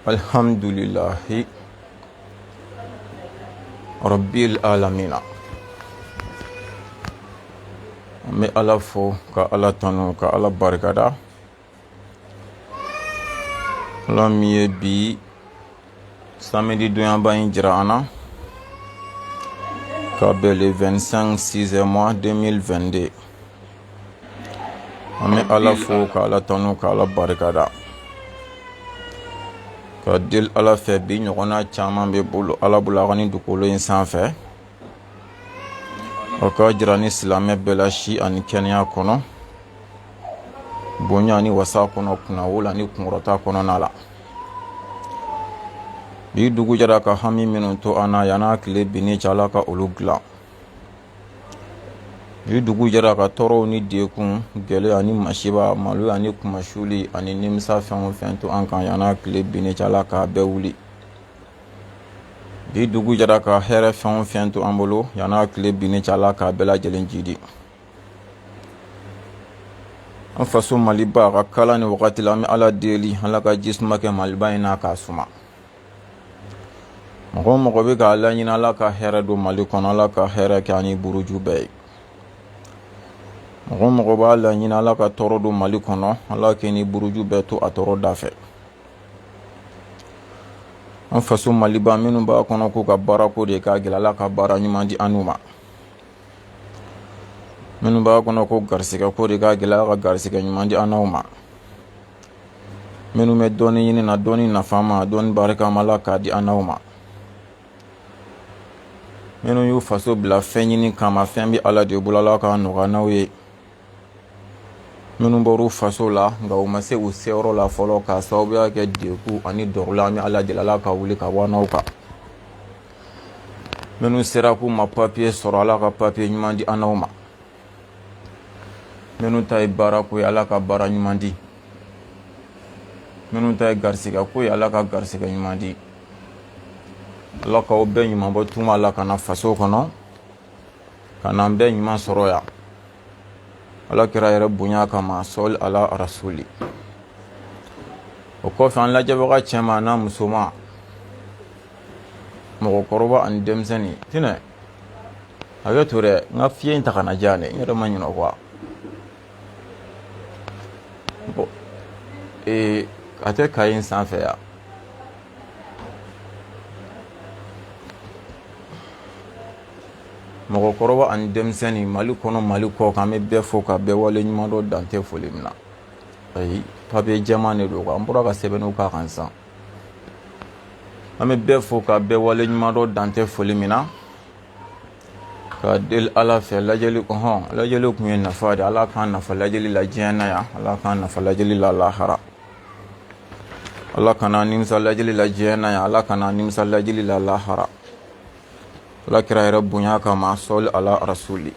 Alhamdulillahi Rabbil alamina. Me ala fo ka ala tanu ka ala barikada. La mi bi samedi doyamba in jira ana ka be le 25 6e mois 2022. Me ala fo ka ala tanu ka ala barikada. Ka dil ala fɛ bi ɲɔgɔnna caman bɛ bolo ala bolo a ka ni dugukolo in sanfɛ o ka jira ni silamɛ bɛɛ la si ani kɛnɛya kɔnɔ bonya ni wasa kɔnɔ kunnawola ni kunkɔrɔta kɔnɔna la bi dugu jɛra ka hami minnu to an na yan'a tile binni cɛ ala ka olu dilan bi dugu jɛra ka tɔɔrɔw ni dekun gɛlɛya ni masiba maloya ani kumasuli ani nimisa fɛn o fɛn to an kan yan'a tile binni cɛ ala k'a bɛɛ wuli bi dugu jɛra ka hɛrɛ fɛn o fɛn to an bolo yan'a tile binni cɛ ala k'a bɛɛ lajɛlen jidi an faso maliba ka kala ni wagati la an bɛ ala deli ala ka jisuma kɛ maliba in na k'a suma mɔgɔ mɔgɔ bɛ k'a laɲini ala ka hɛrɛ don mali kɔnɔ ala ka hɛrɛ kɛ ani buruju bɛɛ ye mɔgɔ mɔgɔ b'a laɲini ala ka tɔɔrɔ don mali kɔnɔ ala kɛ ni buruju bɛɛ to a tɔɔrɔ da fɛ an faso maliba minnu b'a kɔnɔ k'u ka baarako de k'a gɛlɛ ala ka baara ɲuman di an'u ma minnu b'a kɔnɔ ko garisɛgɛ ko de k'a gɛlɛ ala ka garisɛgɛ ɲuman di an n'aw ma minnu bɛ dɔɔni ɲini na dɔɔni nafa ma dɔɔni barika ma ala k'a di an n'aw ma minnu y'u faso bila fɛn ɲini kama fɛn bɛ ala de bolo ala k'a nɔgɔya n'aw ye minnu bɔr'u faso la nka u ma se u seyɔrɔ la fɔlɔ k'a sababuya kɛ degun ani dɔrɔla an bɛ ala deli ala ka wuli ka bɔ n'aw kan minnu sera k'u ma papiye sɔrɔ ala ka papiye ɲuman di an n'aw ma minnu ta ye baarako ye ala ka baara ɲuman di minnu ta ye garisɛgɛ ko ye ala ka garisɛgɛ ɲuman di ala k'aw bɛɛ ɲuman bɔ tuma la ka na faso kɔnɔ ka n'an bɛɛ ɲuman sɔrɔ yan ala kira yɛrɛ bonya kama sɔli ala rasuli o kɔfɛ an lajɛbaga cɛman n'a musoman mɔgɔkɔrɔba ani denmisɛnnin tinɛ hakɛ to dɛ n ka fiɲɛ in ta ka na diya ne n yɛrɛ ma ɲinɛ quoi bon a tɛ kaye in sanfɛ yan mɔgɔkɔrɔba ani denmisɛnnin mali kɔnɔ mali kɔ kan an bɛ bɛɛ fo ka bɛɛ wale ɲuman dɔ dan tɛ foli min na ayi papiye jɛman de don quoi an bɔra ka sɛbɛnniw k'a kan sisan an bɛ bɛɛ fo ka bɛɛ wale ɲuman dɔ dan tɛ foli min na ka deli ala fɛ lajɛli kun ye nafa de ala k'an nafa lajɛli la diɲɛ na yan ala k'an nafa lajɛli la lahara ala kana nimisa lajɛli la diɲɛ na yan ala kana nimisa lajɛli la lahara ala kira yɛrɛ bonya kama sɔli ala rasuli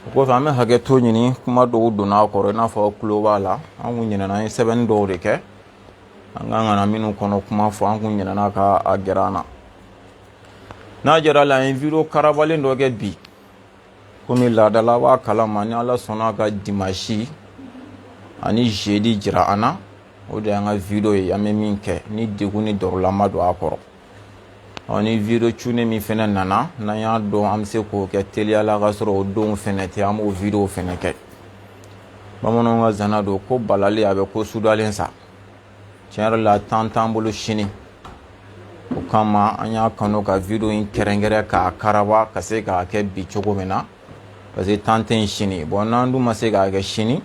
o kɔfɛ an bɛ hakɛ to ɲini kuma dɔw donna a kɔrɔ i n'a fɔ tulo b'a la an kun ɲinɛna an ye sɛbɛnni dɔw de kɛ an kan ka na minnu kɔnɔ kuma fɔ an kun ɲinɛna ka a gɛrɛ an na n'a jɛra la an ye video karabalen dɔ kɛ bi komi laadala b'a kalama ni ala sɔnna ka dimanche ani jeudi jira an na o de y'an ka video ye an bɛ min kɛ ni degun ni dɔrɔlama don a kɔrɔ ni video cunne min fɛnɛ nana n'an y'a dɔn an bɛ se k'o kɛ teliya la ka sɔrɔ o donw fɛnɛ tɛ an b'o video fɛnɛ kɛ bamananw ka zana don ko balali a bɛ ko sudalen sa tiɲɛ yɛrɛ la temps t'an bolo sini o kama an y'a kanu ka video in kɛrɛnkɛrɛn k'a karaba ka se k'a kɛ bi cogo min na parce que temps tɛ yen sini bon n'an dun ma se k'a kɛ sini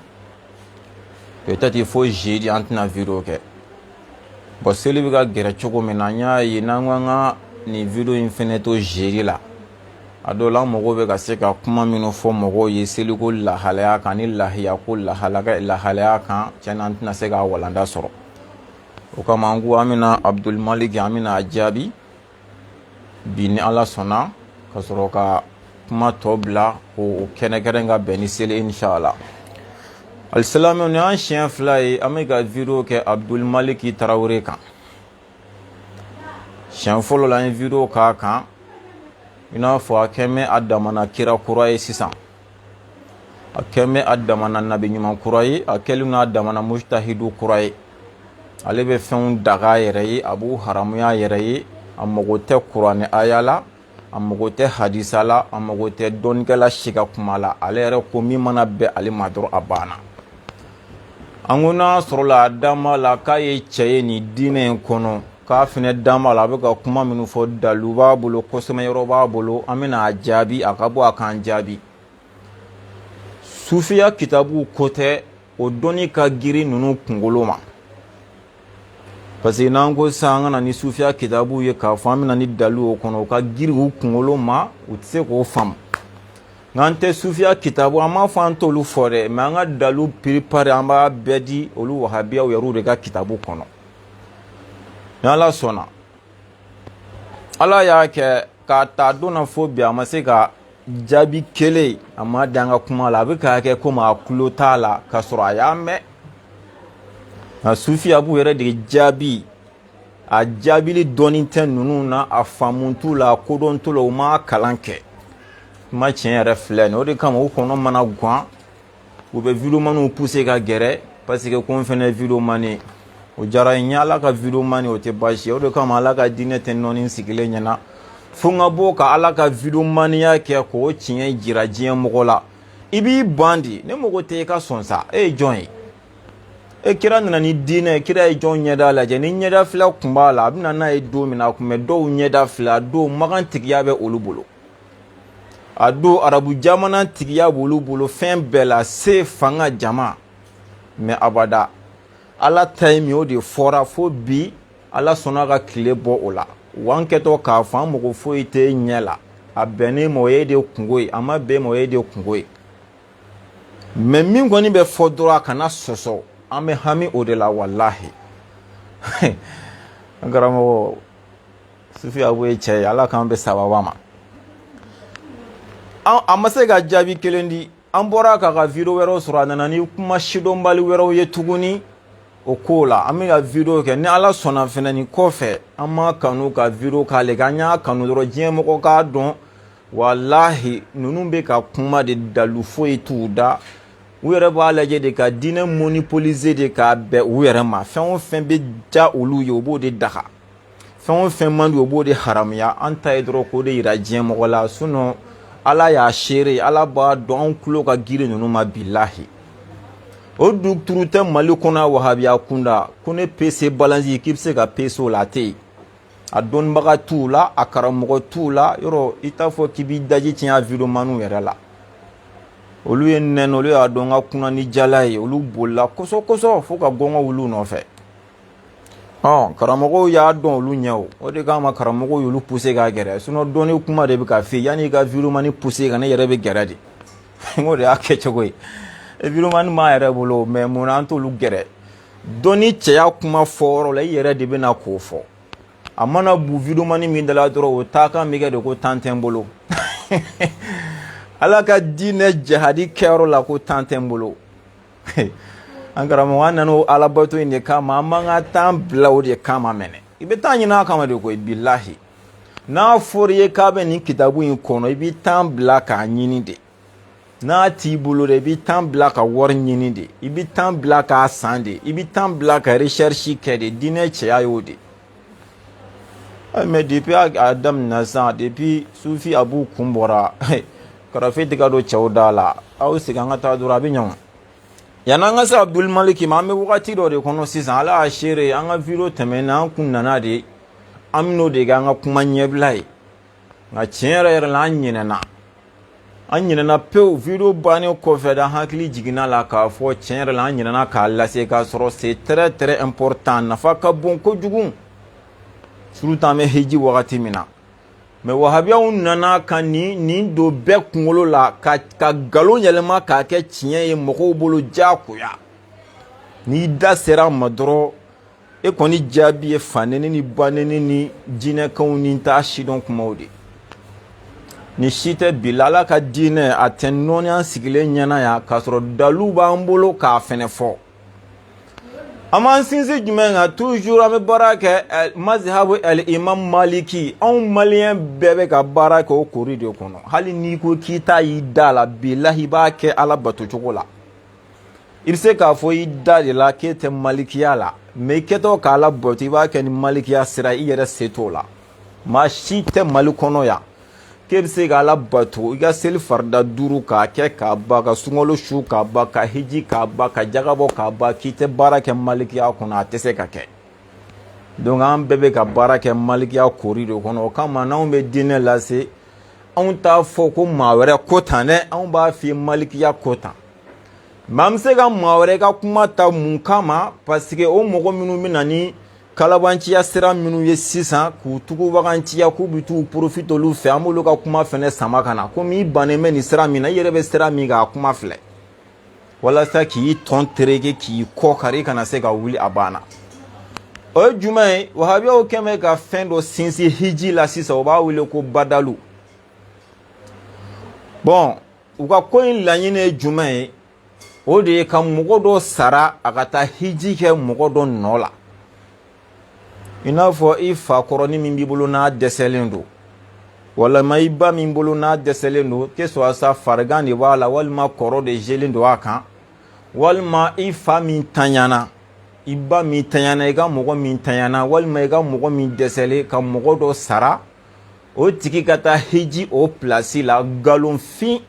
peut-être fo jeudi an tɛna video kɛ bon seli bɛ ka gɛrɛ cogo min na an y'a ye n'an ko an ka nin video in fɛnɛ to jeudi la a dɔw la an mago bɛ ka se ka kuma minnu fɔ mɔgɔw ye seliko lahalaya kan ni lahiyako lahalaya kan tiɲɛna an tɛna se k'a walanda sɔrɔ o kama an ko an bɛna abdulmalik an bɛna a jaabi bi ni ala sɔnna ka sɔrɔ ka kuma tɔ bila k'o kɛnɛkɛrɛn ka bɛn ni seli inshallah alisalamɛw ni an siɲɛ fila ye an bɛ ka video kɛ abdulmalik tarawele kan siɲɛ fɔlɔ la an ye video k'a kan i n'a fɔ a kɛn bɛ a damana kira kura ye sisan a kɛn bɛ a damana nabi ɲuman kura ye a kɛlen n'a damana mujtahidu kura ye ale bɛ fɛnw daga yɛrɛ ye a b'u haramuya yɛrɛ ye a mago tɛ kuranɛ aya la a mago tɛ hadisa la a mago tɛ dɔnnikɛla si ka kuma la ale yɛrɛ ko min mana bɛn ale ma dɔrɔn a banna an ko n'a sɔrɔla a dama la k'a ye cɛ ye nin diinɛ in kɔnɔ k'a fɛnɛ dama la a bɛ ka kuma minnu fɔ dalu b'a bolo kɔsɛmɛyɔrɔ b'a bolo an bɛna a jaabi a ka bɔ a k'an jaabi sufiya kitabu ko tɛ o dɔnni ka girin ninnu kunkolo ma parce que n'an ko sisan an ka na ni sufiya kitabu ye k'a fɔ an bɛna ni dalu o kɔnɔ o ka girin u kunkolo ma u tɛ se k'o faamu nka an tɛ sufiya kitabu an m'a fɔ an t'olu fɔ dɛ mɛ an ka dalu piripari an b'a bɛɛ di olu wahabiyaw yɛrɛw de ka kitabu kɔnɔ ni ala sɔnna ala y'a kɛ k'a ta don na fo bi a ma se ka jaabi kelen a ma dan ka kuma la a bɛ k'a kɛ komi a tulo t'a la k'a sɔrɔ a y'a mɛn nka sufiya b'u yɛrɛ de jaabi a jaabili dɔɔnin tɛ ninnu na a faamu t'u la a kodɔn t'u la u ma kalan kɛ kuma tiɲɛ yɛrɛ filɛ nin o de kama u kɔnɔ mana gan u bɛ videomaniw pousser ka gɛrɛ parce que ko n fɛnɛ ye videomani o diyara n ye ala ka videomani o tɛ baasi ye o de kama ala ka diinɛ tɛ nɔɔni sigilen ɲɛna fo n ka bɔ ka ala ka videomaniya kɛ k'o tiɲɛ jira diɲɛ mɔgɔ la i b'i ban di ne mago tɛ e ka sɔn sa e ye jɔn ye e kira nana ni diinɛ kira ye jɔn ɲɛda lajɛ ni ɲɛda fila tun b'a la a bɛ na n'a ye don min na a tun bɛ dɔw ɲɛda fila a don magan tigiya bɛ olu bolo a don arabu jamana tigiya b'olu bolo fɛn bɛɛ la se fanga jama mɛ abada ala ta ye min o de fɔra fo bi ala sɔnna ka tile bɔ o la wa an kɛtɔ k'a fɔ an mago foyi tɛ ɲɛ la a bɛnnen ma o ye de kungo ye a ma bɛn ma o ye de kungo ye mɛ min kɔni bɛ fɔ dɔrɔn a kana sɔsɔ an bɛ hami o de la walahi an karamɔgɔ sufi abu ye cɛ ye ala k'an bɛ sababa ma a ma se ka jaabi kelen di an bɔra k'a ka video wɛrɛw sɔrɔ a nana ni kuma sidɔnbali wɛrɛw ye tuguni o ko la an bɛ ka video kɛ ni ala sɔnna fɛnɛ nin kɔfɛ an ma kanu ka video k'ale kan an y'a kanu dɔrɔn diɲɛ mɔgɔ k'a dɔn walahi ninnu bɛ ka kuma de dalu foyi t'u da u yɛrɛ b'a lajɛ de ka diinɛ monopoliser de k'a bɛn u yɛrɛ ma fɛn o fɛn bɛ ja olu ye o b'o de daga fɛn o fɛn man di o b'o de haramuya an ta ye dɔrɔn k'o de yira diɲɛ mɔgɔ la sinon ala y'a seere ala b'a dɔn an tulo ka girin ninnu ma bilahi o duguturu tɛ mali kɔnɔ wahabiya kunda ko ne pese balansi k'i bɛ se ka pese o la a tɛ yen a dɔnnibaga t'u la a karamɔgɔ t'u la yɔrɔ i t'a fɔ k'i b'i daji tiɲɛ a videomaniw yɛrɛ la olu ye nɛnɛ olu y'a dɔn ka kunna ni jala ye olu bolila kɔsɔ fo ka gɔngɔ wuli u nɔfɛ karamɔgɔw y'a dɔn olu ɲɛ o de kama karamɔgɔw y'olu pousser k'a gɛrɛ sinon dɔnni kuma de bɛ ka f'i ye yanni i ka videomani pousser ka ne yɛrɛ bɛ gɛrɛ de n ko de y'a kɛcogo ye videomani m'a yɛrɛ bolo mɛ munna an t'olu gɛrɛ dɔnni cɛya kuma fɔ yɔrɔ la i yɛrɛ de bɛ na k'o fɔ a mana bu videomani min da la dɔrɔn o taa kan bɛ kɛ de ko tan tɛ n bolo ala ka diinɛ jihadi kɛyɔrɔ la ko tan tɛ n bolo an karamɔgɔ an nana o alabato in de kama an man ka tan bila o de kama mɛnɛ i bɛ taa ɲini a kama de koyi bilahi n'a fɔra i ye k'a bɛ nin kitabu in kɔnɔ i bɛ tan bila k'a ɲini de n'a t'i bolo de i bɛ tan bila ka wari ɲini de i bɛ tan bila k'a san de i bɛ tan bila ka recherche kɛ de diinɛ cɛya y'o de mais depuis a daminɛ sisan depuis sufi abu kun bɔra karafe tɛ ka don cɛw da la aw segin an ka taa dɔrɔn a bɛ ɲɔgɔn yanni an ka se abdul maliki ma an bɛ wagati dɔ de kɔnɔ sisan ala y'a seere an ka video tɛmɛna an kun nana de an bɛn'o de kɛ an ka kuma ɲɛbila ye nka tiɲɛ yɛrɛ yɛrɛ la an ɲinɛna pewu video bannen kɔfɛ de an hakili jiginna la k'a fɔ tiɲɛ yɛrɛ la an ɲinɛna k'a lase k'a sɔrɔ c'est très très important nafa ka bon kojugu surtout an bɛ hiji wagati min na mɛ wahabiyaw nana ka nin don bɛɛ kunkolo la ka nkalon yɛlɛma k'a kɛ tiɲɛ ye mɔgɔw bolo diyagoya n'i da sera a ma dɔrɔn e kɔni jaabi ye fanɛni ni banɛni ni jinɛkanw ni t'a sidɔn kumaw de ni si tɛ bila ala ka diinɛ a tɛ nɔɔni an sigilen ɲɛna yan k'a sɔrɔ dalu b'an bolo k'a fɛnɛ fɔ an b'an sinsin jumɛn kan toujours an bɛ baara kɛ mazhabu imam maliki anw maliyɛn bɛɛ bɛ ka baara kɛ o kori de kɔnɔ hali n'i ko k'i ta y'i da la bilahi i b'a kɛ ala bato cogo la i bɛ se k'a fɔ i da de la k'e tɛ malikiya la mais keto kala boti ba ken malikiya sira i yɛrɛ seto la ma si tɛ Mali kɔnɔ ya k'e bɛ se k'a la bato i ka seli farida 5 k'a kɛ k'a ban ka sunkalo su k'a ban ka hiji k'a ban ka jagabɔ k'a ban k'i tɛ baara kɛ malikiya kɔnɔ a tɛ se ka kɛ donc an bɛɛ bɛ ka baara kɛ malikiya kori de kɔnɔ o kama n'anw bɛ diinɛ lase anw t'a fɔ ko maa wɛrɛ ko tan dɛ anw b'a f'i ye malikiya ko tan mais an bɛ se ka maa wɛrɛ ka kuma ta mun kama parce que o mɔgɔ minnu bɛ na ni kalabanciya sira minnu ye sisan k'u tugubaganciya k'u bɛ t'u profite olu fɛ an b'olu ka kuma fɛnɛ sama ka na komi i bannen bɛ nin sira min na i yɛrɛ bɛ sira min k'a kuma filɛ walasa k'i tɔn tereke k'i kɔ kari i kana se ka wuli a banna o ye jumɛn ye wahabiyaw kɛn bɛ ka fɛn dɔ sinsin hiji la sisan o b'a wele ko badalu bon u ka ko in laɲini ye jumɛn ye o de ye ka mɔgɔ dɔ sara a ka taa hiji kɛ mɔgɔ dɔ nɔ la i n'a fɔ i fa kɔrɔni min b'i bolo n'a dɛsɛlen don walima i ba min bolo n'a dɛsɛlen don que soit sa farigan de b'a la walima kɔrɔ de jelen don a kan walima i fa min taɲana i ba min taɲana i ka mɔgɔ min taɲana walima i ka mɔgɔ min dɛsɛlen ka mɔgɔ dɔ sara o tigi ka taa hiji o place la galonfin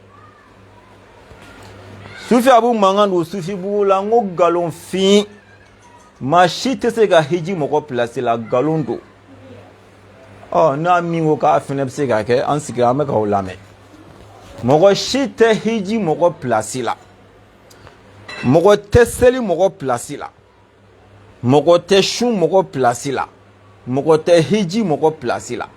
sufi abu mankan don sufi bugu la n ko galonfin maa si tɛ se ka hiji mɔgɔ place la galon don n'a min ko k'a fɛnɛ bɛ se ka kɛ an sigira an bɛ k'o lamɛn mɔgɔ si tɛ hiji mɔgɔ place la mɔgɔ tɛ seli mɔgɔ place la mɔgɔ tɛ sun mɔgɔ place la mɔgɔ tɛ hiji mɔgɔ place la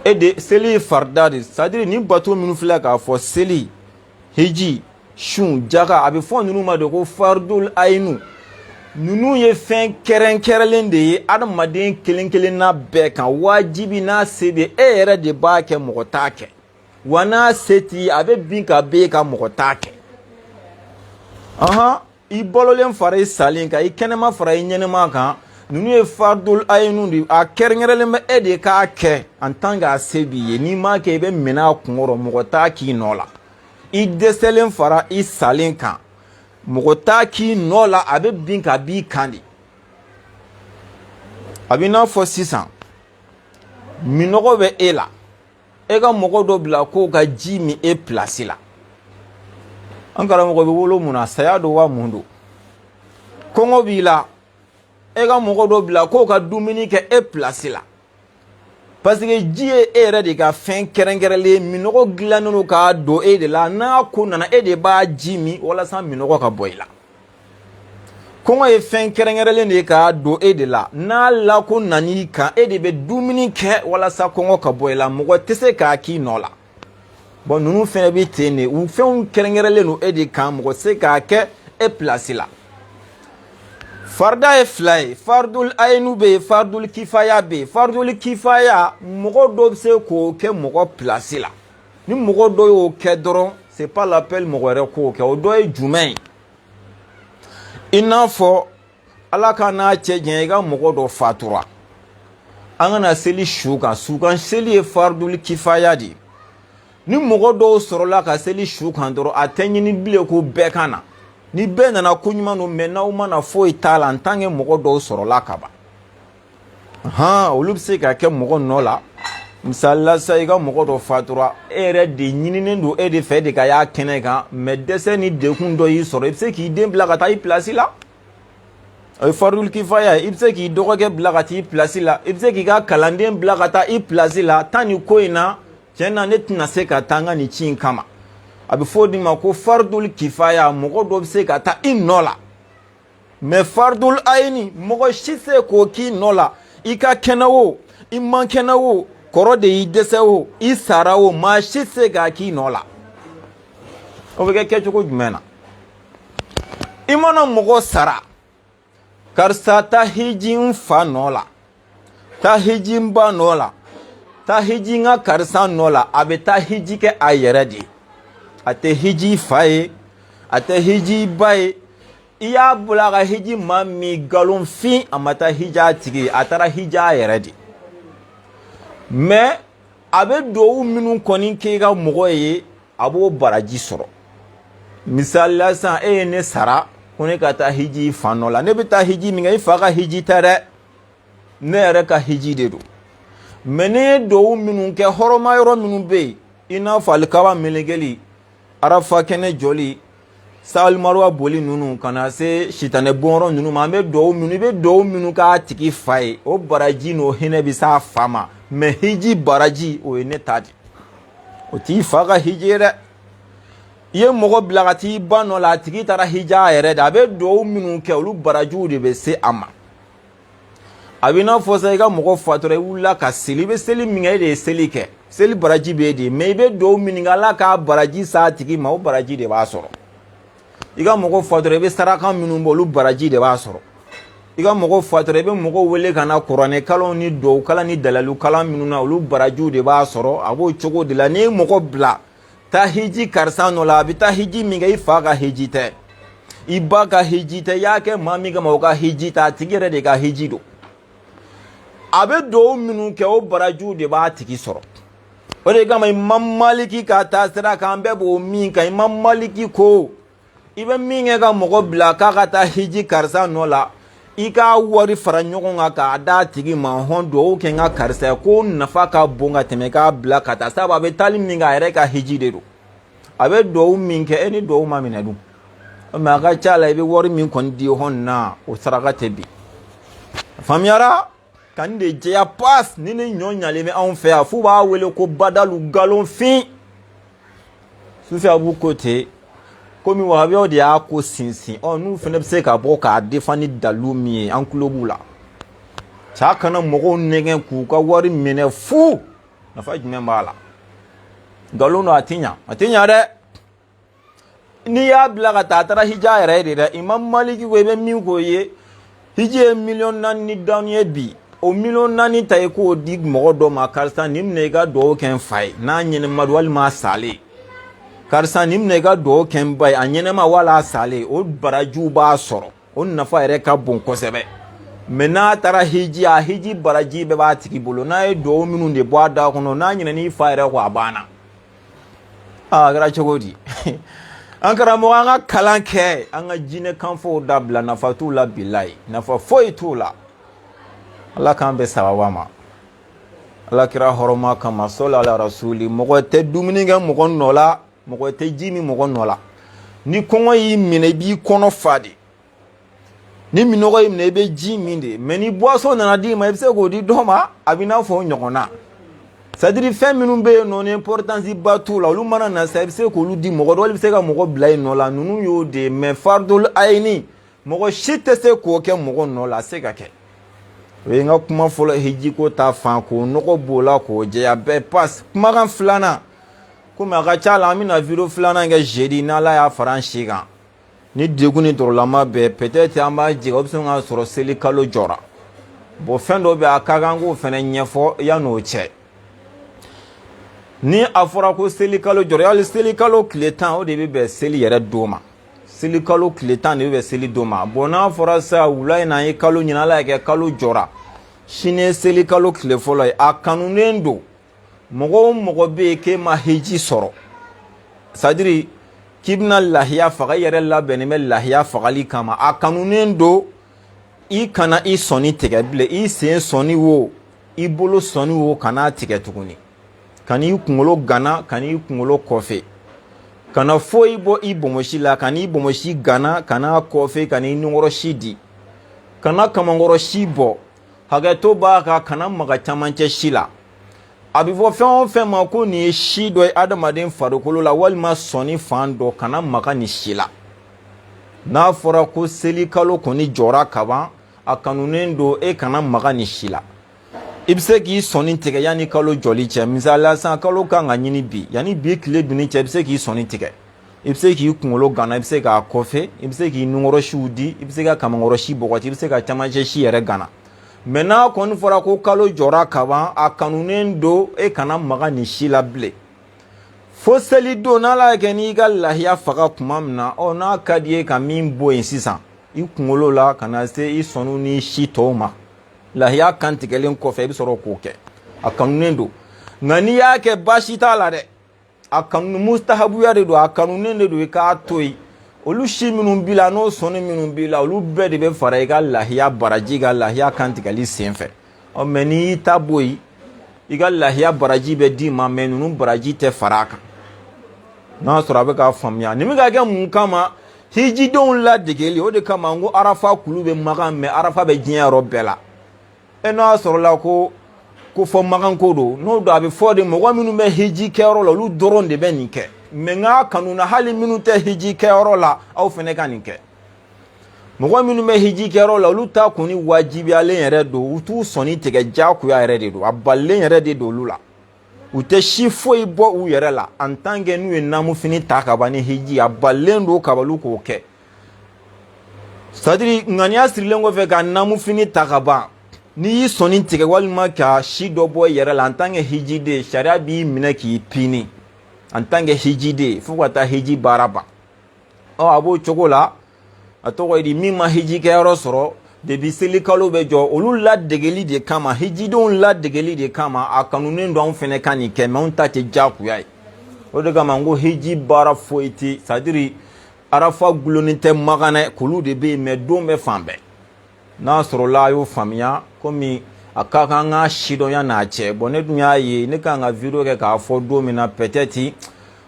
e de seli ye farida de c'est à dire ni bato minnu filɛ k'a fɔ seli hiji sun jaga a bɛ fɔ ninnu ma de ko fardul ayinu ninnu ye fɛn kɛrɛnkɛrɛnlen de ye adamaden kelen kelenna bɛɛ kan wajibi n'a se bɛ e yɛrɛ de b'a kɛ mɔgɔ t'a kɛ wa n'a se t'i ye a bɛ bin ka b'e ka mɔgɔ t'a kɛ i bɔlɔlen fara i salen kan i kɛnɛma fara i ɲɛnɛma kan ninnu ye fardul ayinu de a kɛrɛnkɛrɛnlen bɛ e de k'a kɛ en tant que a se b'i ye n'i m'a kɛ i bɛ minɛ a kunkɔrɔ mɔgɔ t'a k'i nɔ la i dɛsɛlen fara i salen kan mɔgɔ t'a k'i nɔ la a bɛ bin ka b'i kan de a bɛ n'a fɔ sisan minɔgɔ bɛ e la e ka mɔgɔ dɔ bila k'o ka ji min e place la an karamɔgɔ bɛ wolo mun na saya don wa mun don kɔngɔ b'i la e ka mɔgɔ dɔ bila k'o ka dumuni kɛ e place la parce que ji ye e yɛrɛ de ka fɛn kɛrɛnkɛrɛnlen minɔgɔ dilannen don k'a don e de la n'a ko nana e de b'a ji min walasa minɔgɔ ka bɔ i la kɔngɔ ye fɛn kɛrɛnkɛrɛnlen de ye k'a don e de la n'a lako nan'i kan e de bɛ dumuni kɛ walasa kɔngɔ ka bɔ i la mɔgɔ tɛ se k'a k'i nɔ la bon ninnu fɛnɛ bɛ ten de u fɛnw kɛrɛnkɛrɛnlen don e de kan mɔgɔ tɛ se k'a kɛ e place la farda ye fila ye fardul ayinu bɛ yen fardul kifaya bɛ yen fardul kifaya mɔgɔ dɔ bɛ se k'o kɛ mɔgɔ place la ni mɔgɔ dɔ y'o kɛ dɔrɔn c'est pas l'appel mɔgɔ wɛrɛ k'o kɛ o dɔ ye jumɛn ye i n'a fɔ ala ka n'a cɛ janya i ka mɔgɔ dɔ fatura an kana seli su kan seli ye fardul kifaya de ye ni mɔgɔ dɔw sɔrɔla ka seli su kan dɔrɔn a tɛ ɲini bilen ko bɛɛ ka na ni bɛɛ nana ko ɲuman don mais n'aw mana foyi t'a la en tant que mɔgɔ dɔw sɔrɔla ka ban olu bɛ se ka kɛ mɔgɔ nɔ la misali la sisan i ka mɔgɔ dɔ fatura e yɛrɛ de ɲininen don e de fɛ de ka y'a kɛnɛ kan mais dɛsɛ ni dekun dɔ y'i sɔrɔ i bɛ se k'i den bila ka taa i place la o ye fardul kifaya ye i bɛ se k'i dɔgɔkɛ bila ka taa i place la i bɛ se k'i ka kalanden bila ka taa i place la tan ni ko in na tiɲɛ na ne tɛna se ka taa n ka nin ci in kama a bɛ fɔ o de ma ko fardul kifaya mɔgɔ dɔ bɛ se ka taa i nɔ la mais fardul ayini mɔgɔ si se k'o k'i nɔ la i ka kɛnɛ o i man kɛnɛ o kɔrɔ de y'i dɛsɛ o i sara o maa si se k'a k'i nɔ la o bɛ kɛ kɛcogo jumɛn na i mana mɔgɔ sara karisa taa hiji n fa nɔ la taa hiji n ba nɔ la taa hiji n ka karisa nɔ la a bɛ taa hiji kɛ a yɛrɛ de a tɛ hiji fa ye a tɛ hiji ba ye i y'a bolo a ka hiji maa min galonfin a ma taa hiji a tigi ye a taara hiji a yɛrɛ de mais a bɛ duwawu minnu kɔni k'i ka mɔgɔ ye a b'o baraji sɔrɔ misali la sisan e ye ne sara ko ne ka taa hiji fan nɔ la ne bɛ taa hiji min kɛ i fa ka hiji tɛ dɛ ne yɛrɛ ka hiji de don mais ne ye duwawu minnu kɛ hɔrɔma yɔrɔ minnu bɛ yen i n'a fɔ alikaba melekeli arafa kɛnɛ jɔli salimaruwa boli ninnu ka na se sitanɛ bɔnyɔrɔ ninnu ma an bɛ duwawu minnu i bɛ duwawu minnu k'a tigi fa ye o baraji n'o hinɛ bɛ s'a fa ma mais hiji baraji o ye ne ta de o t'i fa ka hiji ye dɛ i ye mɔgɔ bila ka t'i ba nɔ la a tigi taara hija a yɛrɛ de a bɛ duwawu minnu kɛ olu barajiw de bɛ se a ma a bɛ n'a fɔ sa i ka mɔgɔ fatura i wulila ka seli i bɛ seli min kɛ e de ye seli kɛ seli baraji b'e de mais i bɛ duwawu min kɛ ala k'a baraji s'a tigi ma o baraji de b'a sɔrɔ i ka mɔgɔ fatura i bɛ saraka minnu bɔ olu baraji de b'a sɔrɔ i ka mɔgɔ fatura i bɛ mɔgɔw wele ka na kuranɛ kalanw ni duwawu kalan ni dalilu kalan minnu na olu barajiw de b'a sɔrɔ a b'o cogo de la n'i ye mɔgɔ bila taa hiji karisa nɔ la a bɛ taa hiji min kɛ i fa ka hiji tɛ i ba ka hiji tɛ i y'a kɛ maa min kama o ka hiji tɛ a tigi yɛrɛ de ka hiji don a bɛ duwawu minnu kɛ o barajiw de b'a tigi sɔrɔ o de kama Imam Maliki ka taa sira kan bɛɛ b'o min kan Imam Maliki ko i bɛ min kɛ ka mɔgɔ bila k'a ka taa hiji karisa nɔ la i k'a wari fara ɲɔgɔn kan k'a d'a tigi ma hɔn duwawu kɛ n ka karisa ye ko nafa ka bon ka tɛmɛ k'a bila ka taa sabu a bɛ taali min kɛ a yɛrɛ ka hiji de don a bɛ duwawu min kɛ e ni duwawu ma minɛ dun mais a ka ca la i bɛ wari min kɔni di hɔn na o saraka tɛ bi faamuyara ka nin de jɛya pas ni ɲɔ ɲalen bɛ anw fɛ yan f'u b'a wele ko badalu galonfin sufi abu ko ten komi wahabiyaw de y'a ko sinsin n'u fana bɛ se ka bɔ k'a défend ni dalilu min ye an tulo b'u la cɛ a kana mɔgɔw nɛgɛn k'u ka wari minɛ fu nafa jumɛn b'a la nkalon don a tɛ ɲa dɛ n'i y'a bila ka taa a taara hija yɛrɛ de dɛ Imam Maliki ko i bɛ min k'o ye hiji ye 4,000,000 ni dɔɔni ye bi o 4,000,000 ta i k'o di mɔgɔ dɔ ma karisa nin minɛ i ka duwawu kɛ n fa ye n'a ɲɛnɛma don walima a salen karisa nin minɛ i ka duwawu kɛ n ba ye a ɲɛnɛma wala a salen o barajiw b'a sɔrɔ o nafa yɛrɛ ka bon kosɛbɛ mais n'a taara hiji a hiji baraji bɛɛ b'a tigi bolo n'a ye duwawu minnu de bɔ a da kɔnɔ n'a ɲinɛn'i fa yɛrɛ kɔ a banna a kɛra cogo di an karamɔgɔ an ka kalan kɛ an ka jinɛ kanfɔw dabila nafa t'u la bilayi nafa foyi t'u la ala k'an bɛ sababa ma ala kira hɔrɔma kama sɔli ala rasuli mɔgɔ tɛ dumuni kɛ mɔgɔ nɔ la mɔgɔ tɛ ji min mɔgɔ nɔ la ni kɔngɔ y'i minɛ i b'i kɔnɔ fa de ni minɔgɔ y'i minɛ i bɛ ji min de mais ni boisson nana d'i ma i bɛ se k'o di dɔ ma a b'i n'a fɔ o ɲɔgɔnna c'est à dire fɛn minnu bɛ yen nɔ ni importance ba t'u la olu mana na sa i bɛ se k'olu di mɔgɔ dɔ i bɛ se ka mɔgɔ bila yen nɔ la ninnu y'o de ye mais fardul ayini mɔgɔ si tɛ se k'o kɛ mɔgɔ nɔ la a se ka kɛ o ye n ka kuma fɔlɔ hiji ko ta fan k'o nɔgɔ b'o la k'o jɛya bɛɛ passe kumakan filanan komi a ka ca la an bɛna video filanan kɛ jeudi n'ala y'a fara an si kan ni degun ni dɔrɔlama bɛɛ peut-être an b'a jigin o bɛ se ka sɔrɔ seli kalo jɔra bon fɛn dɔ bɛ a ka kan k'o fana ɲɛfɔ yan'o cɛ ni a fɔra ko seli kalo jɔra hali seli kalo tile 10 o de bɛ bɛn seli yɛrɛ don ma seli kalo tile 10 de bɛ bɛn seli don ma bon n'a fɔra sa wula in na an ye kalo ɲini ala y'a kɛ kalo jɔra sini ye seli kalo tile fɔlɔ ye a kanunen don mɔgɔ o mɔgɔ bɛ yen k'e ma hiji sɔrɔ c'est à dire k'i bɛna lahiya faga i yɛrɛ labɛnnen bɛ lahiya fagali kama a kanunen don i kana i sɔnni tigɛ bilen i sen sɔnni wo i bolo sɔnni wo kana tigɛ tuguni kana i kunkolo gana kana i kunkolo kɔfɛ kana foyi bɔ i bɔnmɔsi la kana i bɔnmɔsi gana kana kɔfɛ kana i nunkɔrɔsi di kana kamankɔrɔsi bɔ hakɛto b'a kan kana maga camancɛ si la a bɛ fɔ fɛn o fɛn ma ko nin ye si dɔ ye adamaden farikolo la walima sɔnni fan dɔ kana maga nin si la n'a fɔra ko seli kalo kɔni jɔra kaban a kanunen don e kana maga nin si la i bɛ se k'i sɔnni tigɛ yanni kalo jɔli cɛ misaliya sisan kalo kan ka ɲini bi yanni bi tile dunni cɛ i bɛ se k'i sɔnni tigɛ i bɛ se k'i kunkolo gana i bɛ se k'a kɔfɛ i bɛ se k'i nunkɔrɔsiw di i bɛ se ka kamankɔrɔsi bɔgɔti i bɛ se ka camancɛ si yɛrɛ gana mais n'a kɔni fɔra ko kalo jɔra kaban a kanunen don e kana maga nin si la bilen fo seli don n'ala y'a kɛ n'i ka lahiya faga tuma min na n'a ka di ye ka min bɔ yen sisan i kunkolo la ka na se i sɔnniw ni si tɔw ma lahiya kantigɛlen kɔfɛ i bɛ sɔrɔ k'o kɛ a kanunen don nka n'i y'a kɛ baasi t'a la dɛ a kanu mustahabuya de don a kanunen de don i k'a to yen olu si minnu bila n'o sɔnni minnu bila olu bɛɛ de bɛ fara I ka lahiya baraji ka lahiya kantigɛli senfɛ mais n'i y'i ta bɔ yen I ka lahiya baraji bɛ d'i ma mais ninnu baraji tɛ fara a kan n'a sɔrɔ a bɛ k'a faamuya nin bɛ ka kɛ mun kama hijidenw ladegeli o de kama n ko arafa kulu bɛ magan mais arafa bɛ diɲɛ yɔrɔ bɛɛ la n'a sɔrɔla ko fɔ magan ko don n'o don a bɛ fɔ de mɔgɔ minnu bɛ hiji kɛyɔrɔ la olu dɔrɔn de bɛ nin kɛ mais n ka kanu na hali minnu tɛ hiji kɛyɔrɔ la aw fana ka nin kɛ mɔgɔ minnu bɛ hiji kɛyɔrɔ la olu ta kɔni wajibiyalen yɛrɛ don u t'u sɔnni tigɛ jagoya yɛrɛ de don a balilen yɛrɛ de don olu la u tɛ si foyi bɔ u yɛrɛ la en tant que n'u ye namufini ta ka ban ni hiji a balilen don kabalu k'o kɛ c'est à dire ŋaniya sirilen kɔfɛ ka namufini ta ka ban n'i y'i sɔnni tigɛ walima ka si dɔ bɔ i yɛrɛ la en tant que hijiden sariya b'i minɛ k'i pini en tant que hijiden fo ka taa hiji baara ban a b'o cogo la a tɔgɔ ye di min ma hiji kɛyɔrɔ sɔrɔ depuis seli kalo bɛ jɔ olu ladegeli de kama hijidenw ladegeli de kama a kanunen don anw fɛnɛ ka nin kɛ mais anw ta tɛ jagoya ye o de kama n ko hiji baara foyi tɛ c'est à dire arafa gulonnen tɛ maganɛ k'olu de bɛ yen mais don bɛ fan bɛɛ n'a sɔrɔla a y'o faamuya komi a ka kan an ka sidɔnya n'a cɛ bon ne dun y'a ye ne kan ka video kɛ k'a fɔ don min na peut-être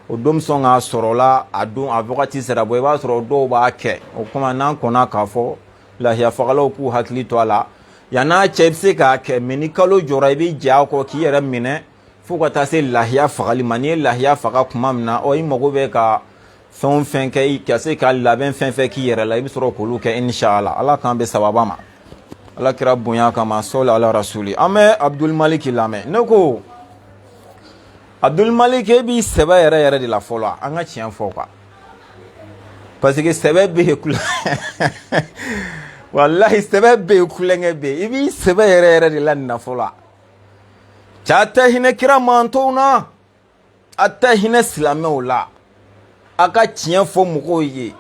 o don sɔn k'a sɔrɔla a don a wagati sera bɔ I b'a sɔrɔ dɔw b'a kɛ o kuma n'an kɔnna k'a fɔ lahiya fagalaw k'u hakili to a la yann'a cɛ I bɛ se k'a kɛ mais ni kalo jɔra I bɛ jɛ a kɔ k'i yɛrɛ minɛ fo ka taa se lahiya fagali ma n'i ye lahiya faga tuma min na I mago bɛ ka fɛn o fɛn kɛ ka se ka labɛn fɛn fɛn k'i yɛrɛ la I bɛ sɔrɔ k'olu kɛ inshallah Ala k'an bɛ sababa ma Ala kira bonya kama sɔli ala rasuli an bɛ Abdul Malik lamɛn ne ko Abdul Malik e b'i sɛbɛ yɛrɛ yɛrɛ de la fɔlɔ an ka tiɲɛ fɔ quoi parce que sɛbɛ bɛ yen wallahi sɛbɛ bɛ yen kulonkɛ bɛ yen I b'i sɛbɛ yɛrɛ yɛrɛ de la nin na fɔlɔ cɛ a tɛ hinɛ kira mantɔw na a tɛ hinɛ silamɛw la a ka tiɲɛ fɔ mɔgɔw ye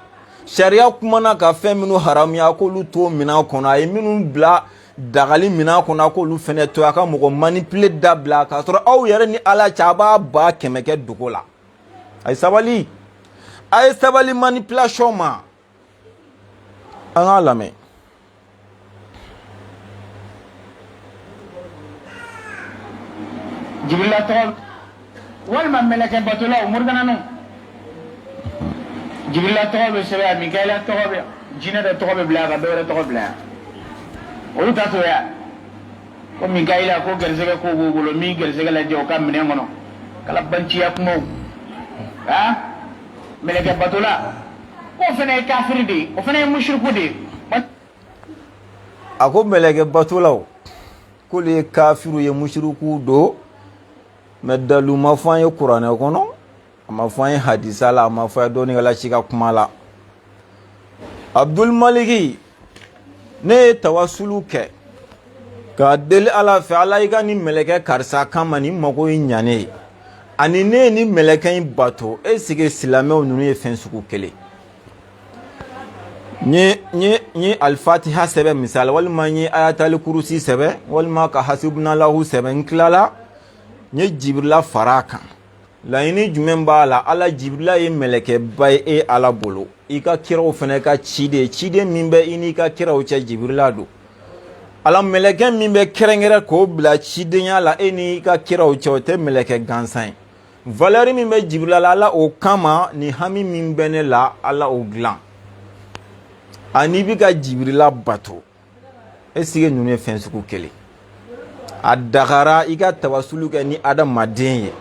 sariya kumana ka fɛn minnu haramuya k'olu to minɛn kɔnɔ a ye minnu bila dagali minɛn kɔnɔ k'olu fɛnɛ to a ka mɔgɔ manipule dabila k'a sɔrɔ aw yɛrɛ ni Ala cɛ a b'a ba kɛmɛ kɛ dogo la a ye sabali manipulation ma an k'a lamɛn Jibrila tɔgɔ walima mɛlɛkɛ batolaw Morigananu Jibrila tɔgɔ bɛ sɛbɛn Mikaela tɔgɔ bɛ jinɛ dɔ tɔgɔ bɛ bila ka dɔwɛrɛ tɔgɔ bila olu ta to ya ko Mikaela ko garisɛgɛ ko b'u bolo min garisɛgɛ lajɛ o ka minɛn kɔnɔ kala banciya kumaw mɛlɛkɛ batola ko fana ye kafiri de o fana ye mushriku de a ko mɛlɛkɛ batolaw k'olu ye kafiru ye mushriku do mais dalu ma fɔ an ye kuranɛ kɔnɔ a ma fɔ an ye hadisa la a ma fɔ an ye dɔnnikɛla si ka kuma la Abdul Maliki ne ye tawasulu kɛ k'a deli Ala fɛ Ala I ka ni mɛlɛkɛ karisa kama ni mago ye ɲanen ye ani ne ye ni mɛlɛkɛ in bato est-ce que silamɛw ninnu ye fɛn sugu kelen nye al-Fatiha sɛbɛn misali walima nye ayatal kurusi sɛbɛn walima ka hasibunallahu sɛbɛn n tilala nye Jibrila fara kan laɲini jumɛn b'a la Ala Jibrila ye mɛlɛkɛba ye Ala bolo I ka kiraw fana ka ciden min bɛ I n'i ka kiraw cɛ Jibrila don Ala mɛlɛkɛ min bɛ kɛrɛnkɛrɛn k'o bila cidenya la e n'i ka kiraw cɛ o tɛ mɛlɛkɛ gansan ye valeur min bɛ Jibrila la Ala o kama ni hami min bɛ ne la Ala o dilan ani bi ka Jibrila bato est-ce que ninnu ye fɛn sugu kelen a dagara I ka tawasulu kɛ ni adamaden ye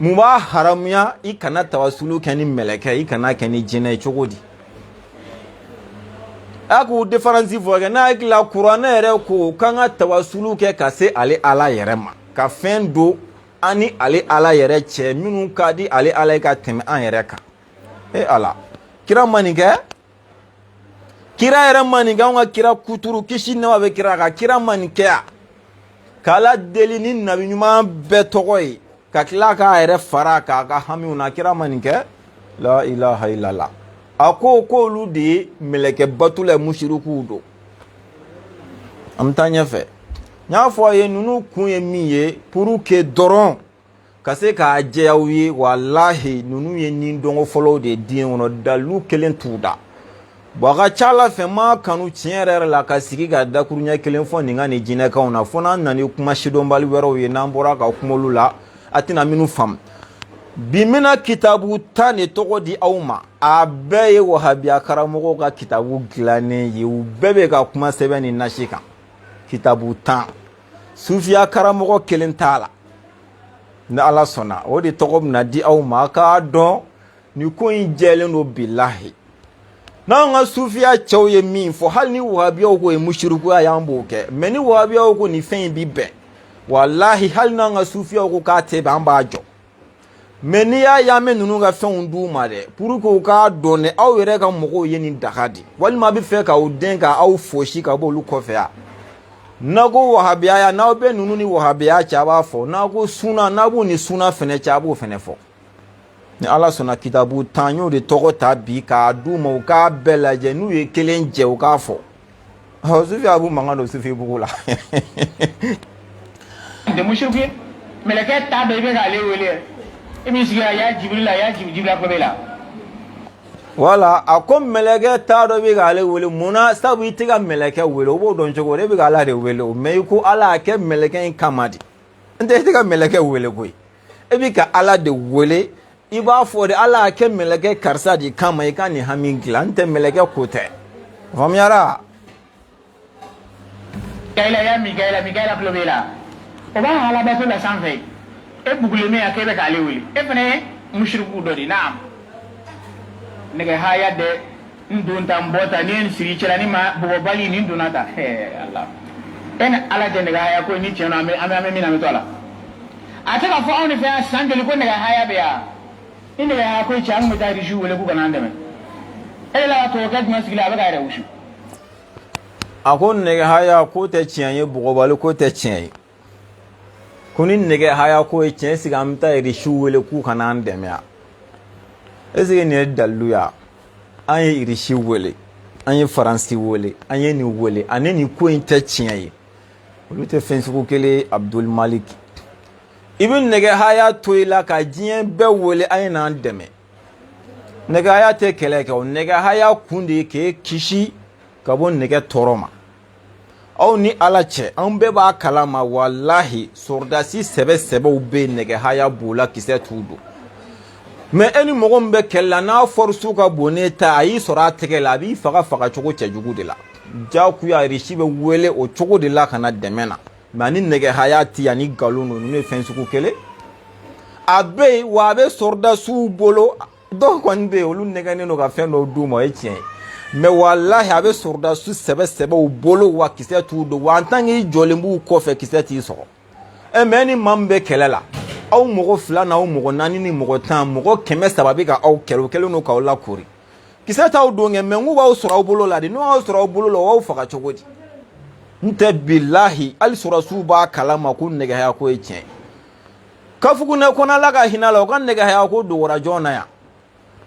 mun b'a haramuya I kana tawasulu kɛ ni mɛlɛkɛ I kana kɛ ni jinɛ ye cogo di a k'u différence fɔ kɛ n'a hakili la kuranɛ yɛrɛ ko k'an ka tawasulu kɛ ka se ale Ala yɛrɛ ma ka fɛn don an ni ale Ala yɛrɛ cɛ minnu ka di ale Ala ye ka tɛmɛ an yɛrɛ kan Ala kira ma nin kɛ kira yɛrɛ ma nin kɛ anw ka kira kuturu kisi nɛma bɛ kira kan kira ma nin kɛ k'Ala deli ni nabi ɲuman bɛɛ tɔgɔ ye ka tila k'a yɛrɛ fara k'a ka hamiw na kira ma nin kɛ la ilaha illallah a ko k'olu de ye mɛlɛkɛ batula ye mushriku don an bɛ taa ɲɛfɛ n y'a fɔ a ye ninnu kun ye min ye pour que dɔrɔn ka se k'a jɛya u ye walahi ninnu ye nin dɔngɔ fɔlɔw de diɲɛ kɔnɔ dalu kelen t'u da bon a ka ca Ala fɛ ma kanu tiɲɛ yɛrɛ la ka sigi ka dakuru ɲɛ kelen fɔ nin ka nin jinɛkanw na fo n'an nana kuma sidɔnbali wɛrɛw ye n'an bɔra ka kuma olu la a tɛna minnu faamu bi mina kitabu 10 de tɔgɔ di aw ma a bɛɛ ye wahabiya karamɔgɔw ka kitabu dilannen ye u bɛɛ bɛ ka kuma sɛbɛn ni nasi kan kitabu 10 sufiya karamɔgɔ kelen t'a la ni Ala sɔnna o de tɔgɔ bɛna di aw ma a k'a dɔn nin ko in jɛlen don bilahi n'an ka sufiya cɛw ye min fɔ hali ni wahabiyaw ko ye mushrikuya y'an b'o kɛ mais ni wahabiyaw ko nin fɛn in bi bɛn wallahi hali n'an ka sufiyaw ko k'a tɛ bɛn an b'a jɔ mais n'i y'a ye an bɛ ninnu ka fɛnw d'u ma dɛ pour que u k'a dɔn dɛ aw yɛrɛ ka mɔgɔw ye nin daga di walima a bɛ fɛ k'aw den ka aw fosi ka bɔ olu kɔfɛ yan n'a ko wahabiya ya n'aw bɛ ninnu ni wahabiya cɛ a b'a fɔ n'a ko sunna n'a b'u ni sunna fɛnɛ cɛ a b'o fɛnɛ fɔ ni Ala sɔnna kitabu 10 y'o de tɔgɔ ta bi k'a d'u ma u k'a bɛɛ lajɛ n'u ye kelen jɛ u k'a fɔ sufi a b'u mankan don sufi bugu la de mushriku meleke ta bɛ bɛ k'ale wele i b'i sigi a y'a Jibril a y'a Jibril a kulo la wala a ko mɛlɛkɛ t'a dɔ bɛ k'ale wele munna sabu i tɛ ka mɛlɛkɛ wele o b'o dɔn cogo de e bɛ ka Ala de wele o mais i ko Ala a kɛ mɛlɛkɛ in kama de n tɛ i tɛ ka mɛlɛkɛ wele koyi e bɛ ka Ala de wele i b'a fɔ de Ala a kɛ mɛlɛkɛ karisa de kama i ka nin hami dilan n tɛ mɛlɛkɛ ko tɛ faamuyara Mikaela kulo b'i la o b'a halabato la sanfɛ e bugulen ya k'e bɛ k'ale wele e fana ye mushriku dɔ de naam nɛgɛ haya dɛ n don ta n bɔ ta ni ye n siri cɛla ni ma bɔgɔbali ni donna ta Ala e ni Ala tɛ nɛgɛ haya ko ni tiɲɛ na an bɛ min na an bɛ to a la a tɛ ka fɔ anw de fɛ yan san joli ko nɛgɛ haya bɛ yan ni nɛgɛ haya ko cɛ an kun bɛ taa risiw wele k'u kana an dɛmɛ e de la ka tɔgɔkɛ jumɛn sigilen a bɛ ka yɛrɛ wusu a ko nɛgɛ haya ko tɛ tiɲɛ ye bɔgɔbali ko tɛ tiɲɛ ye ko ni nɛgɛ haya ko ye tiɲɛ sigi an bɛ taa risiw wele k'u kana an dɛmɛ yan est-ce que nin ye dalilu ya an ye irisi wele an ye faransi wele an ye nin wele ani nin ko in tɛ tiɲɛ ye olu tɛ fɛn sugu kelen Abdul Malik i bɛ nɛgɛ haya to i la ka diɲɛ bɛɛ wele an ye n'an dɛmɛ nɛgɛ haya tɛ kɛlɛ kɛ o nɛgɛ haya kun de ye k'e kisi ka bɔ nɛgɛ tɔɔrɔ ma aw ni Ala cɛ an bɛɛ b'a kalama wallahi sɔrdasi sɛbɛw bɛ nɛgɛ haya b'u la kisɛ t'u don mais e ni mɔgɔ min bɛ kɛlɛ la n'a force ka bon ne ta a y'i sɔrɔ a tɛgɛ la a b'i faga cogo cɛjugu de la jagoya risi bɛ wele o cogo de la ka na dɛmɛ na mais ani nɛgɛ haya ti ani nkalon ninnu ne fɛn sugu kelen a bɛ yen wa a bɛ sɔrdasiw bolo dɔw kɔni bɛ yen olu nɛgɛnen don ka fɛn dɔw d'u ma o ye tiɲɛ ye mais wallahi a bɛ sɔrdasi sɛbɛw bolo wa kisɛ t'u don wa en tant que i jɔlen b'u kɔfɛ kisɛ t'i sɔrɔ mais ni maa min bɛ kɛlɛ la aw mɔgɔ 2 n'aw mɔgɔ 4 ni mɔgɔ 10 mɔgɔ 300 bɛ ka aw kɛlɛ o kɛlen don k'aw lakori kisɛ t'aw don kɛ mais n'u b'aw sɔrɔ aw bolo la de n'u y'aw sɔrɔ aw bolo la o b'aw faga cogo di n tɛ bilahi hali sɔrɔsiw b'a kalama ko nɛgɛ haya ko ye tiɲɛ Kafugunɛ kɔnɔ Ala ka hinɛ la o ka nɛgɛ haya ko dogora jɔn na yan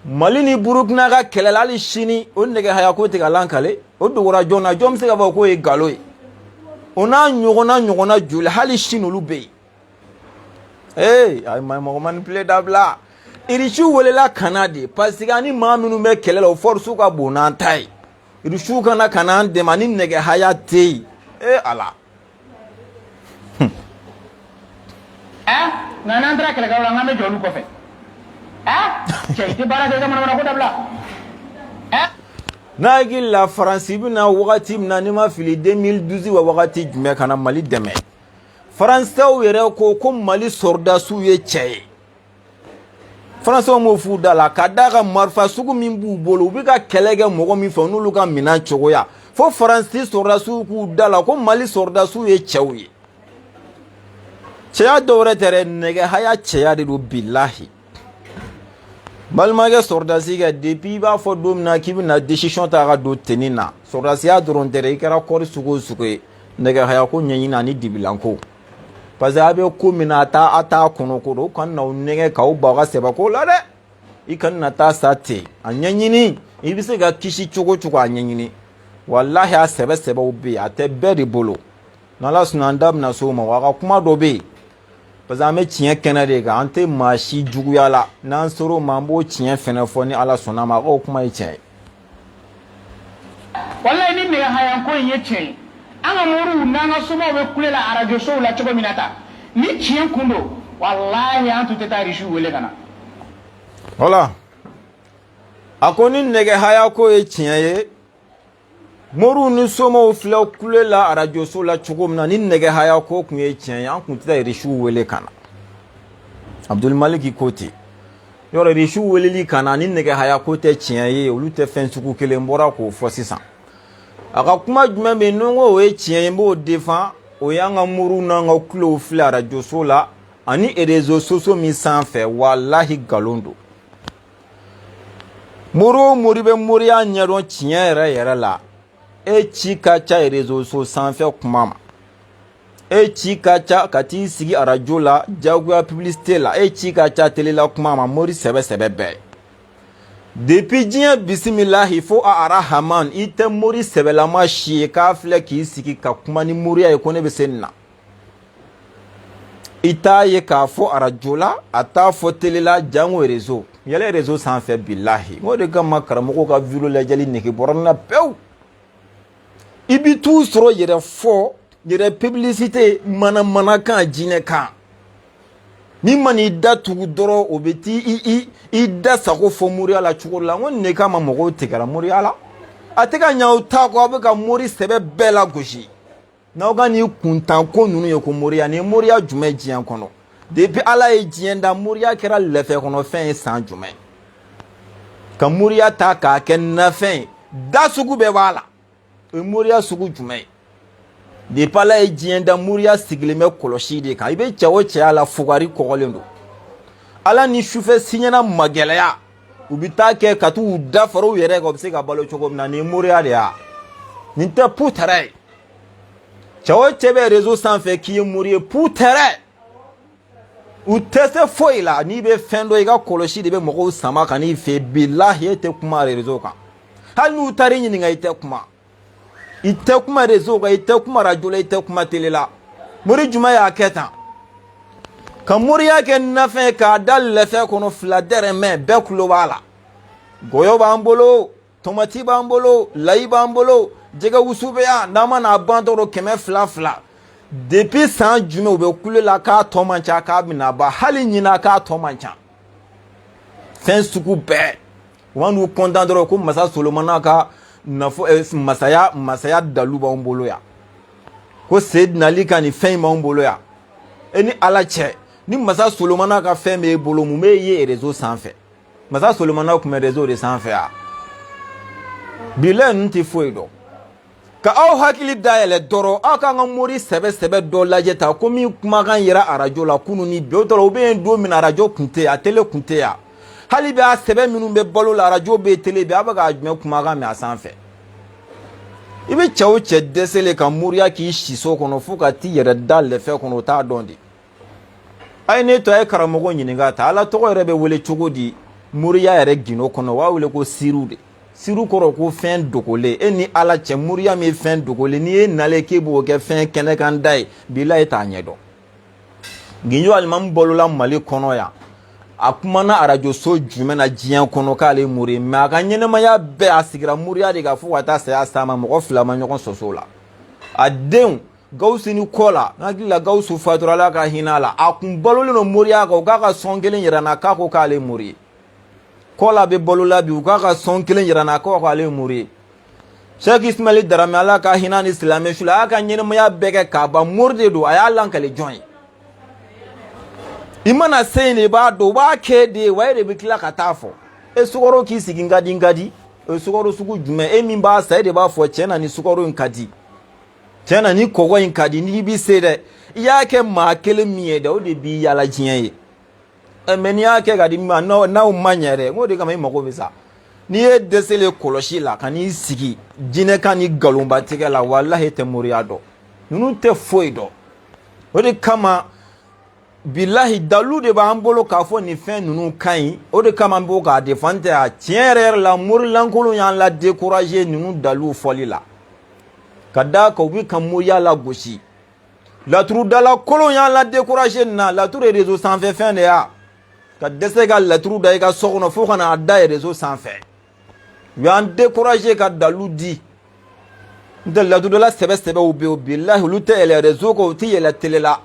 Mali ni Burukina ka kɛlɛ la hali sini o nɛgɛ haya ko tɛ ka lankale o dogora jɔn na jɔn bɛ se ka fɔ ko ye nkalon ye o n'a ɲɔgɔnna joli hali sini olu bɛ yen a ma mɔgɔ manipulé dabila irisiw welela kana de parce que ani maa minnu bɛ kɛlɛ la o force ka bon n'an ta ye irisiw kana an dɛmɛ ani nɛgɛ haya tɛ yen Ala nka n'an taara kɛlɛkɛyɔrɔ la an bɛ jɔ olu kɔfɛ cɛ i tɛ baara kɛ i ka manamana ko dabila n'a hakili la Faransi bɛna wagati min na n'i ma fili 2012 wa wagati jumɛn ka na Mali dɛmɛ Faransɛw yɛrɛ ko Mali sɔrdasiw ye cɛ ye Faransɛw m'o f'u da la ka d'a ka marifa sugu min b'u bolo u bɛ ka kɛlɛ kɛ mɔgɔ min fɛ n'olu ka minɛn cogoya fo Faransi sɔrdasiw k'u da la ko Mali sɔrdasiw ye cɛw ye cɛya dɔwɛrɛ tɛ dɛ nɛgɛ haya cɛya de don bilahi balimakɛ sɔrdasi kɛ depuis i b'a fɔ don min na k'i bɛna décision ta ka don tenni na sɔrdasiya dɔrɔn tɛ dɛ i kɛra kɔɔri sugu o sugu ye nɛgɛ haya ko ɲɛɲini ani dibilanko parce que a bɛ ko min na a t'a kɔnɔ ko don o kana n'aw nɛgɛ k'aw ban aw ka sɛbɛko la dɛ i kana na taa sa ten a ɲɛɲini i bɛ se ka kisi cogo o cogo a ɲɛɲini walahi a sɛbɛw bɛ yen a tɛ bɛɛ de bolo n'Ala sɔnna an da bɛna s'o ma wa a ka kuma dɔ bɛ yen parce que an bɛ tiɲɛ kɛnɛ de kan an tɛ maa si juguya la n'an ser'o ma an b'o tiɲɛ fɛnɛ fɔ ni ala sɔnna ma k'o kuma ye tiɲɛ ye. wallahi ni nɛgɛ hayan ko in ye tiɲɛ ye an ka moriw n'an ka somaw bɛ kule la arajo sow la cogo min na ta ni tiɲɛ kun don wallahi an tun tɛ taa risiw wele ka na. voilà a ko ni nɛgɛ haya ko ye tiɲɛ ye moriw ni somaw filɛ kule la arajo so la cogo min na ni nɛgɛ haya ko kun ye tiɲɛ ye an tun tɛ taa risiw wele ka na. Abdulmaliki ko ten yɔrɔ risiw weleli ka na ni nɛgɛ haya ko tɛ tiɲɛ ye olu tɛ fɛn sugu kelen bɔra k'o fɔ sisan. a ka kuma jumɛn bɛ yen ni ko o ye tiɲɛ ye n b'o défend o y'an ka moriw n'an ka kulew filɛ arajo so la ani réseaux sociaux min sanfɛ walahi nkalon don. mori o mori bɛ moriya ɲɛdɔn tiɲɛ yɛrɛ yɛrɛ la e ci ka ca réseaux sociaux sanfɛ kuma ma e ci ka ca ka t'i sigi arajo la jagoya publicité la e ci ka ca télé la kuma ma mori sɛbɛ sɛbɛ bɛɛ. depuis diɲɛ bisimilahi fo a arahaman i tɛ mori sɛbɛlama si ye k'a filɛ k'i sigi ka kuma ni moriya ye ko ne bɛ se nin na. i t'a ye k'a fɔ arajo la a t'a fɔ télé la jango réseau yɛlɛ réseau sanfɛ bilahi o de kama karamɔgɔw ka vidéo lajɛli nege bɔra n na pewu. i bi t'u sɔrɔ yɛrɛ fɔ yɛrɛ publicité mana kan jinɛ kan ni ma n'i da tugu dɔrɔn o bɛ t'i da sago fɔ moriya la cogo la n ko nin de kama mɔgɔw tigɛra moriya la a tɛ ka ɲɛ aw ta kɔ aw bɛ ka mori sɛbɛ bɛɛ la gosi n'aw ka nin kuntan ko ninnu ye ko moriya nin ye moriya jumɛn diɲɛ kɔnɔ depuis ala ye diɲɛ da moriya kɛra lɛfɛ kɔnɔ fɛn ye san jumɛn ka moriya ta k'a kɛ nafɛn ye da sugu bɛɛ b'a la o ye moriya sugu jumɛn ye. depuis ala ye diɲɛ da moriya sigilen bɛ kɔlɔsi de kan i bɛ cɛ o cɛya la fugari kɔgɔlen don ala ni sufɛ siɲɛna magɛlɛya u bɛ taa kɛ ka t'u da fara u yɛrɛ kan u bɛ se ka balo cogo min na nin ye moriya de ya nin tɛ putɛrɛ ye cɛ o cɛ bɛ réseau sanfɛ k'i ye mori ye putɛrɛ u tɛ se foyi la n'i bɛ fɛn dɔ i ka kɔlɔsi de bɛ mɔgɔw sama ka n'i fɛ bilahi e tɛ kuma réseau kan hali n'u taara i ɲininka i tɛ kuma. i tɛ kuma réseau kan i tɛ kuma radio la i tɛ kuma télé la mori jumɛn y'a kɛ tan ka moriya kɛ nafɛn k'a da lɛfɛ kɔnɔ fila dɛrɛmɛ bɛɛ kulo b'a la gɔyɔ b'an bolo tomati b'an bolo layi b'an bolo jɛgɛ wusu bɛ yan n'an ma n'a ban dɔrɔn 200 depuis san jumɛn u bɛ kule la k'a tɔ man ca k'a bɛna ban hali ɲina k'a tɔ man ca fɛn sugu bɛɛ u b'a n'u content dɔrɔn ko masa solomana ka nafo masaya dalu b'anw bolo yan ko Seydina Ali ka nin fɛn in b'anw bolo yan e ni ala cɛ ni masa solomana ka fɛn b'e bolo mun b'e ye réseau sanfɛ masa solomana tun bɛ réseau de sanfɛ yan bilahi ninnu tɛ foyi dɔn ka aw hakili dayɛlɛ dɔrɔn aw k'an ka mori sɛbɛ dɔ lajɛ ta ko min kumakan yɛrɛ arajo la kunun ni bi o dɔrɔn u bɛ yen don min arajo kun tɛ yan télé kun tɛ yan hali bɛ a sɛbɛ minnu bɛ balo la arajo bɛ télé bɛ a bɛ ka jumɛn kumakan mɛn a sanfɛ i bɛ cɛ o cɛ dɛsɛlen ka moriya k'i siso kɔnɔ fo ka t'i yɛrɛ da lɛfɛ kɔnɔ o t'a dɔn de a ye ne to a ye karamɔgɔ ɲininka ta ala tɔgɔ yɛrɛ bɛ wele cogo di moriya yɛrɛ gindo kɔnɔ u b'a wele ko siru de siru kɔrɔ ko fɛn dogolen e ni ala cɛ moriya min ye fɛn dogolen n'i ye nalen k'e b'o kɛ fɛn kɛnɛkan da ye bilahi e t'a ɲɛdɔn ginjo alimami balola mali kɔnɔ yan a kumana arajo so jumɛn na diɲɛ kɔnɔ k'ale ye mori ye mais a ka ɲɛnɛmaya bɛɛ a sigira moriya de kan fo ka taa saya s'a ma mɔgɔ fila ma ɲɔgɔn sɔsɔ la a denw Gawusu ni kɔ la n hakili la Gawusu fatura ala ka hinɛ a la a kun balolen don moriya kan u k'a ka sɔn kelen yira n na k'a ko k'ale ye mori ye kɔ la bɛ balo la bi u k'a ka sɔn kelen yira n na k'a ko ale ye mori ye Sheikh Ismail Darame ala ka hinɛ ni silamɛ su la a y'a ka ɲɛnɛmaya bɛɛ kɛ k'a ban mori de don a y'a lankale jɔn ye i mana se yen de b'a dɔn u b'a kɛ de wa e de bɛ tila ka taa fɔ e sukaro k'i sigi n ka di o ye sukaro sugu jumɛn e min b'a sa e de b'a fɔ tiɲɛ na ni sukaro in ka di tiɲɛ na ni kɔgɔ in ka di n'i bɛ se dɛ i y'a kɛ maa kelen min ye dɛ o de b'i yaala diɲɛ ye mais n'i y'a kɛ ka di ma n'aw ma ɲɛ dɛ n k'o de kama i mago bɛ sa n'i ye dɛsɛlen kɔlɔsi la ka n'i sigi jinɛkan ni nkalonbatigɛ la walahi e tɛ moriya dɔn ninnu tɛ foyi dɔn o de kama bilahi dalu de b'an bolo k'a fɔ nin fɛn ninnu ka ɲi o de kama an b'o k'a défendre a tiɲɛ yɛrɛ la mori lankolon y'an la décourager ninnu dalu fɔli la ka d'a kan u bɛ ka moriya la gosi laturu dala kolon y'a la décourager na laturu ye réseau sanfɛ fɛn de ya ka dɛsɛ ka laturu da i ka so kɔnɔ fo kana a da ye réseau sanfɛ u y'an décourager ka dalu di n tɛ laturu dala sɛbɛ bɛ o bilahi olu tɛ yɛlɛ réseau kan u tɛ yɛlɛ télé la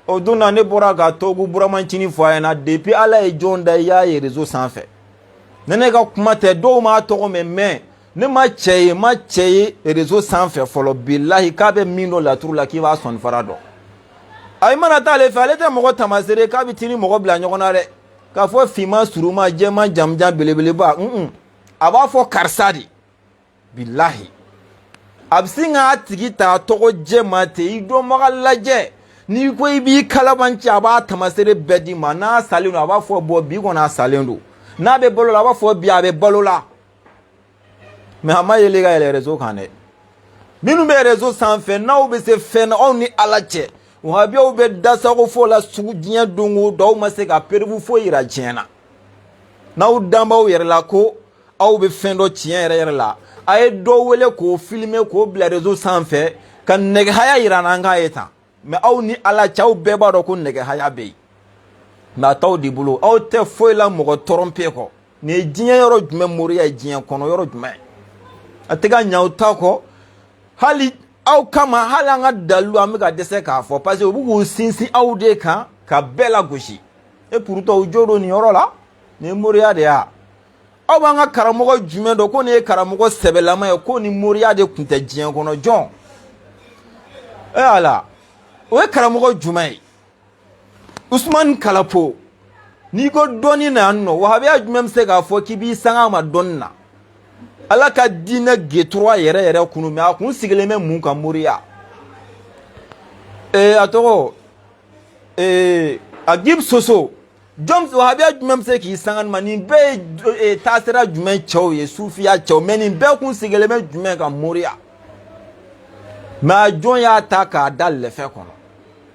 o don na ne bɔra ka Togo Buramancini fɔ a ɲɛna depuis ala ye jɔn da i y'a ye réseau sanfɛ ne ne ka kuma tɛ dɔw m'a tɔgɔ mɛn mais ne ma cɛ ye réseau sanfɛ fɔlɔ bilahi k'a bɛ min dɔn laturu la k'i b'a sɔnni fara dɔn a mana taa ale fɛ ale tɛ mɔgɔ tamasere k'a bɛ tini mɔgɔ bila ɲɔgɔn na dɛ k'a fɔ finman suruma jɛman jamujan belebeleba a b'a fɔ karisa de bilahi a bɛ sin k'a tigi ta tɔgɔ jɛman ten i dɔnbaga lajɛ n'i ko i b'i kalabanci a b'a tamasere bɛɛ d'i ma n'a salen don a b'a fɔ bɔ bi kɔni a salen don n'a bɛ balo la a b'a fɔ bi a bɛ balo la mais a ma yeli ka yɛlɛ réseau kan dɛ minnu bɛ réseau sanfɛ n'aw bɛ se fɛn na aw ni ala cɛ wahabiyaw bɛ dasago fo la sugu diɲɛ don o don aw ma se ka perewu foyi yira diɲɛ na n'aw danbaw yɛrɛ la ko aw bɛ fɛn dɔ tiɲɛ yɛrɛ la a ye dɔ wele k'o filmer k'o bila réseau sanfɛ ka nɛgɛhaya yira n'an k'a ye tan mais aw ni ala cɛ aw bɛɛ b'a dɔn ko nɛgɛhaya bɛ yen mais a t'aw de bolo aw tɛ foyi la mɔgɔ tromper kɔ nin ye diɲɛ yɔrɔ jumɛn moriya ye diɲɛ kɔnɔ yɔrɔ jumɛn a tɛ ka ɲɛ aw ta kɔ hali aw kama hali an ka dalu an bɛ ka dɛsɛ k'a fɔ parce que u bɛ k'u sinsin aw de kan ka bɛɛ lagosi et pourtant u jo don nin yɔrɔ la nin ye moriya de ya aw b'an ka karamɔgɔ jumɛn dɔn ko nin ye karamɔgɔ sɛbɛlama ye ko nin moriya de tun tɛ diɲɛ kɔnɔ jɔn ala o ye karamɔgɔ jumɛn ye Usman Kalapo n'i ko dɔnni na yan nɔ wahabiya jumɛn bɛ se k'a fɔ k'i b'i sanga ma dɔnni na ala ka diinɛ G3 yɛrɛ kunu mais a kun sigilen bɛ mun kan moriya a tɔgɔ Agib Soso jɔn wahabiya jumɛn bɛ se k'i sanga ma nin bɛɛ ye taasira jumɛn cɛw ye sufiya cɛw mais nin bɛɛ kun sigilen bɛ jumɛn kan moriya mais a jɔn y'a ta k'a da lɛfɛ kɔnɔ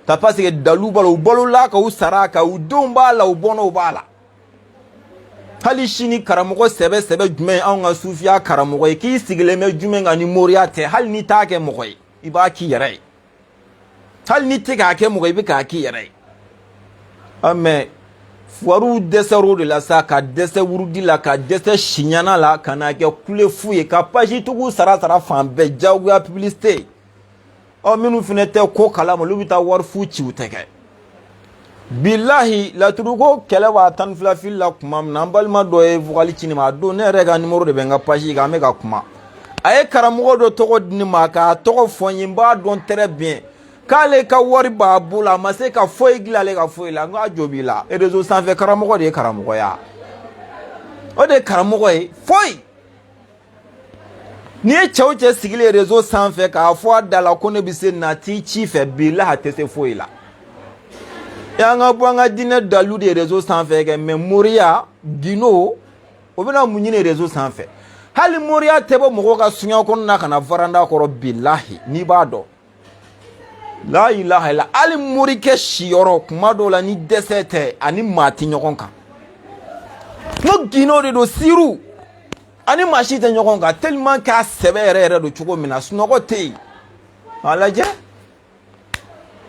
ta parce que dalu b'a la u balola ka u sara ka u denw b'a la u bɔnnaw b'a la hali sini karamɔgɔ sɛbɛ jumɛn anw ka sufiya karamɔgɔ ye k'i sigilen bɛ jumɛn kan ni moriya tɛ hali n'i t'a kɛ mɔgɔ ye i b'a k'i yɛrɛ ye hali n'i tɛ k'a kɛ mɔgɔ ye i bɛ k'a k'i yɛrɛ ye mais fuwariw dɛsɛr'o de la sa ka dɛsɛ wurudi la ka dɛsɛ siɲana la ka n'a kɛ kule fu ye ka page tigiw sara fan bɛɛ jagoya publicité minnu fana tɛ ko kalama olu bɛ taa wari fu ci u tɛ kɛ bilahi laturuko kɛlɛ b'a 12 fil la kuma min na an balima dɔ ye vocal ci ne ma a don ne yɛrɛ ka numéro de bɛ n ka page kan an bɛ ka kuma a ye karamɔgɔ dɔ tɔgɔ di ne ma k'a tɔgɔ fɔ n ye n b'a dɔn très bien k'ale ka wari b'a bolo a ma se ka foyi dilan ale ka foyi la n k'a jo b'i la réseau sanfɛ karamɔgɔ de ye karamɔgɔya o de ye karamɔgɔ ye foyi n'i ye cɛw cɛ sigilen réseau sanfɛ k'a fɔ a da la ko ne bɛ se na t'i ci fɛ bilahi a tɛ se foyi la y'an ka bɔ an ka diinɛ dalu de ye réseau sanfɛ kɛ mais moriya gino o bɛna mun ɲini réseau sanfɛ hali moriya tɛ bɔ mɔgɔw ka suɲɛ kɔnɔna ka na varanda kɔrɔ bilahi n'i b'a dɔn la ilaha illa hali morikɛ siyɔrɔ kuma dɔw la ni dɛsɛ tɛ ani maa tɛ ɲɔgɔn kan no gino de don siru ani maa si tɛ ɲɔgɔn kan tellement k'a sɛbɛ yɛrɛ don cogo min na sunɔgɔ tɛ yen a lajɛ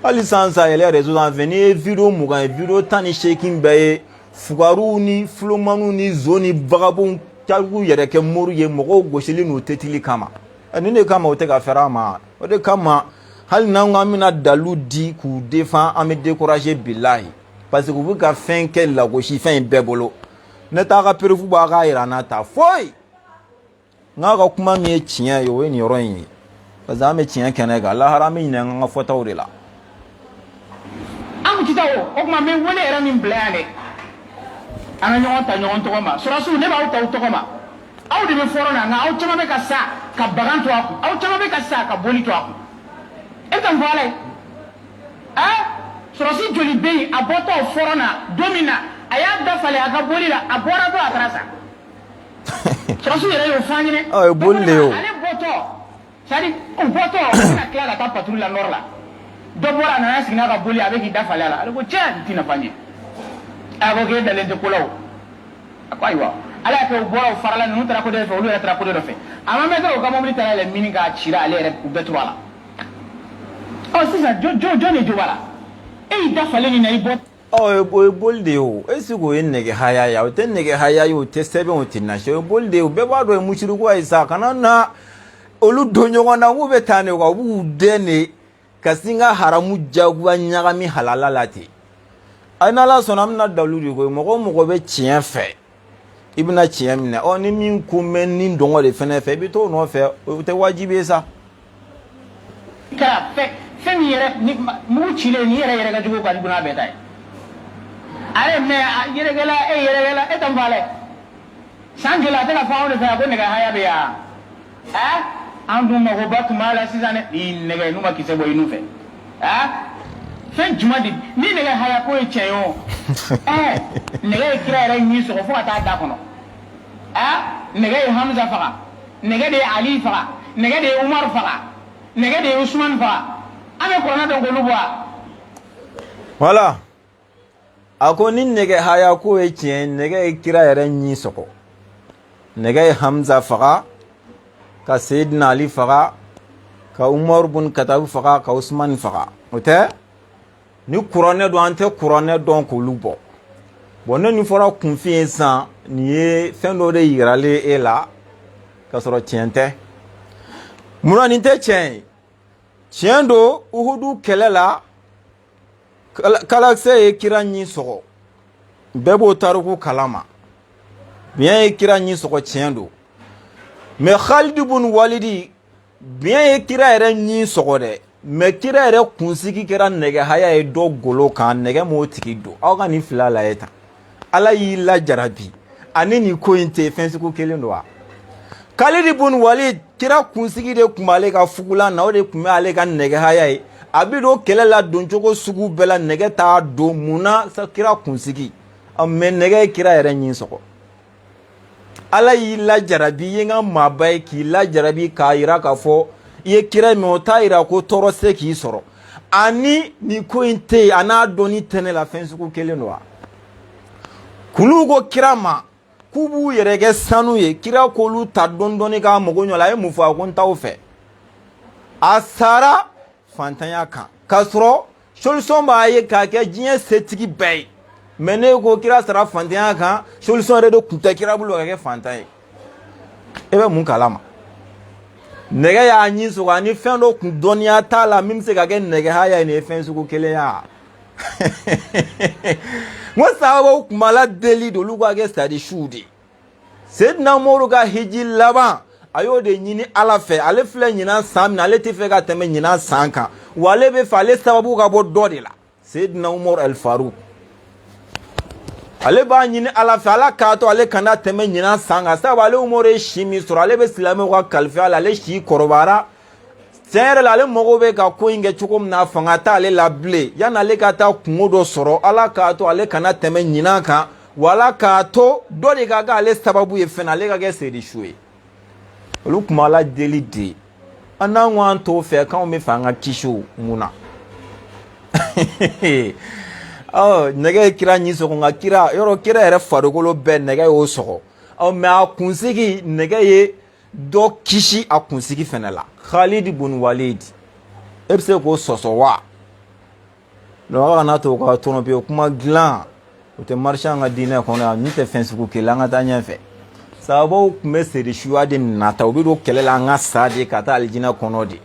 hali sisan yɛlɛ réseau sanfɛ n'i ye vidéo 20 ye vidéo 18 bɛɛ ye fugariw ni filomaniw ni zo ni vagabond cagu yɛrɛ kɛ mori ye mɔgɔw gosili n'u tɛtili kama nin de kama o tɛ ka fɛrɛ a ma o de kama hali n'an ko an bɛna dalu di k'u défend an bɛ décourager bilahi parce que u bɛ ka fɛn kɛ lagosi fɛn in bɛɛ bolo ne t'a ka preuve b'a ka yira n'a ta foyi n k'a ka kuma min ye tiɲɛ ye o ye nin yɔrɔ in ye parce que an bɛ tiɲɛ kɛnɛ kan lahara an bɛ ɲinɛ an ka fɔtaw de la. an tɛ taa o tuma n bɛ wele yɛrɛ min bila yan dɛ an ka ɲɔgɔn ta ɲɔgɔn tɔgɔ ma surasiw ne b'aw ta aw tɔgɔ ma aw de bɛ fɔlɔ na nka aw caman bɛ ka sa ka bagan to a kun aw caman bɛ ka sa ka boli to a kun e tɛ n fɔ ala ye surasi joli bɛ yen a bɔtɔ fɔlɔ na don min na a y'a dafalen a ka boli la a bɔra dɔrɔn a taara sa surasiw yɛrɛ y'o fɔ an ɲɛnɛ o ye boli de ye o ale bɔtɔ c'est à dire o bɔtɔ o bɛna tila ka taa patrouille la nord la dɔ bɔra a nana sigi n'a ka boli a bɛ k'i dafalen a la ale ko tiɲɛ nin tɛ nafa ɲɛ a ko k'e dalen tɛ ko la o a ko ayiwa ala y'a kɛ u bɔra u farala ninnu taara ko dɔ fɛ olu yɛrɛ taara ko dɔ fɛ a ma mɛn dɔrɔn u ka mobili taara yɛlɛ mini k'a cira ale yɛrɛ u bɛɛ tora a la Oh c'est ça Johnny Jobala e da fale ni na ibo oh bolde o esigo nege haya ya o ten nege haya yo te sebe o tinashe bolde o be ba do mushirugo isa kana na olu donyo na wo betane ko bu dene kasinga haramu jagwa nyagami halala lati ana la sonam na daluri ko mo be tien fe ibna tien mine o ni min ku men ni ndongo de fene fe bi to no fe o te wajibe sa ka fe mi yere ni mu chile ni yere ga jugo kan buna betay are me yere gala e tam vale sangela te la fawo de fa ko ne ga haya be ya andu ma ko batu mala sizane ni nega numa kisebo inu fe fen jumadi ni nega haya ko echeyo nega ikira era ni so fo ata da kono nega Hamza faga nega de Ali faga nega de Umar faga nega de Usman faga ame ko na do ko lubwa voilà ako ni nega haya ko eche nega ikira era ni soko nega Hamza faga ka Sayyidina Ali faga ka Umar bun Khattab faga ka Usman faga ote ni couronne do ante couronne don ko lubo bonne ni fora confiance ni fendo de yirale e la ka soro tiente muna ni te chen tiendo uhudu kelela kala se kiranyi soko bebo taruku kalama bien kiranyi soko tiendo mais Khalid ibn Walidi bien kira yɛrɛ ɲi sɔgɔ dɛ mais kira yɛrɛ kunsigi kɛra nɛgɛ haya ye dɔ golo kan nɛgɛ m'o tigi don aw ka nin fila la ye tan ala y'i lajarabi ani nin ko in tɛ fɛn sugu kelen don wa Khalid ibn Walid kira kunsigi de tun b'ale ka fugulan na o de tun bɛ ale ka nɛgɛ haya ye a bɛ don kɛlɛ la don cogo sugu bɛɛ la nɛgɛ t'a don munna kira kunsigi mais nɛgɛ ye kira yɛrɛ ɲi sɔgɔ ala y'i lajarabi ye nga maba ye k'i lajarabi k'a yira k'a fɔ i ye kira min o t'a yira ko tɔɔrɔ se k'i sɔrɔ ani ni ko in tɛ yen a n'a dɔnni tɛ ne la fɛn sugu kelen don wa kulu ko kira ma k'u b'u yɛrɛ kɛ sanu ye kira k'olu ta dɔɔni dɔɔni k'a mago ɲɔ la a ye mun fɔ a ko n t'aw fɛ a sara fantanya kan k'a sɔrɔ solution b'a ye k'a kɛ diɲɛ setigi bɛɛ ye mais ne ko kira sara fantanya kan solution yɛrɛ de tun tɛ kira bolo ka kɛ fantan ye e bɛ mun kalama nɛgɛ y'a ɲi sogo ani fɛn dɔ kun dɔnniya t'a la min bɛ se ka kɛ nɛgɛ haya nin ye fɛn sugu kelen ya n ko sahabaw tun b'a la deli de olu ka kɛ sadi suw de Seydina Umaru ka hiji laban a y'o de ɲini ala fɛ ale filɛ ɲinan san min ale tɛ fɛ ka tɛmɛ ɲinan san kan wa ale bɛ fɛ ale sababu ka bɔ dɔ de la Seydina Umaru El Faruq ale b'a ɲini ala fɛ ala k'a to ale kana tɛmɛ ɲinan san kan sabu ale Umaru ye si min sɔrɔ ale bɛ silamɛw ka kalifa la ale si kɔrɔbayara tiɲɛ yɛrɛ la ale mago bɛ ka ko in kɛ cogo min na fanga t'ale la bilen yanni ale ka taa kungo dɔ sɔrɔ ala k'a to ale kana tɛmɛ ɲinan kan wa ala k'a to dɔ de ka kɛ ale sababu ye fɛnɛ ale ka kɛ seerisu ye olu tun b'a la deli de an n'an ko an t'o fɛ k'anw bɛ fɛ an ka kisi o mun na nɛgɛ ye kira ɲi sɔgɔ nka kira yɔrɔ kira yɛrɛ farikolo bɛɛ nɛgɛ y'o sɔgɔ mais a kunsigi nɛgɛ ye dɔ kisi a kunsigi fɛnɛ la Khalid ibn Walid e bɛ se k'o sɔsɔ wa donc aw kana to ka tɔnɔ pe kuma dilan o tɛ marché an ka diinɛ kɔnɔ yan min tɛ fɛn sugu kelen an ka taa ɲɛfɛ sababaw tun bɛ seri suya de nata u bɛ don kɛlɛ la an ka sa de ka taa alijinɛ kɔnɔ de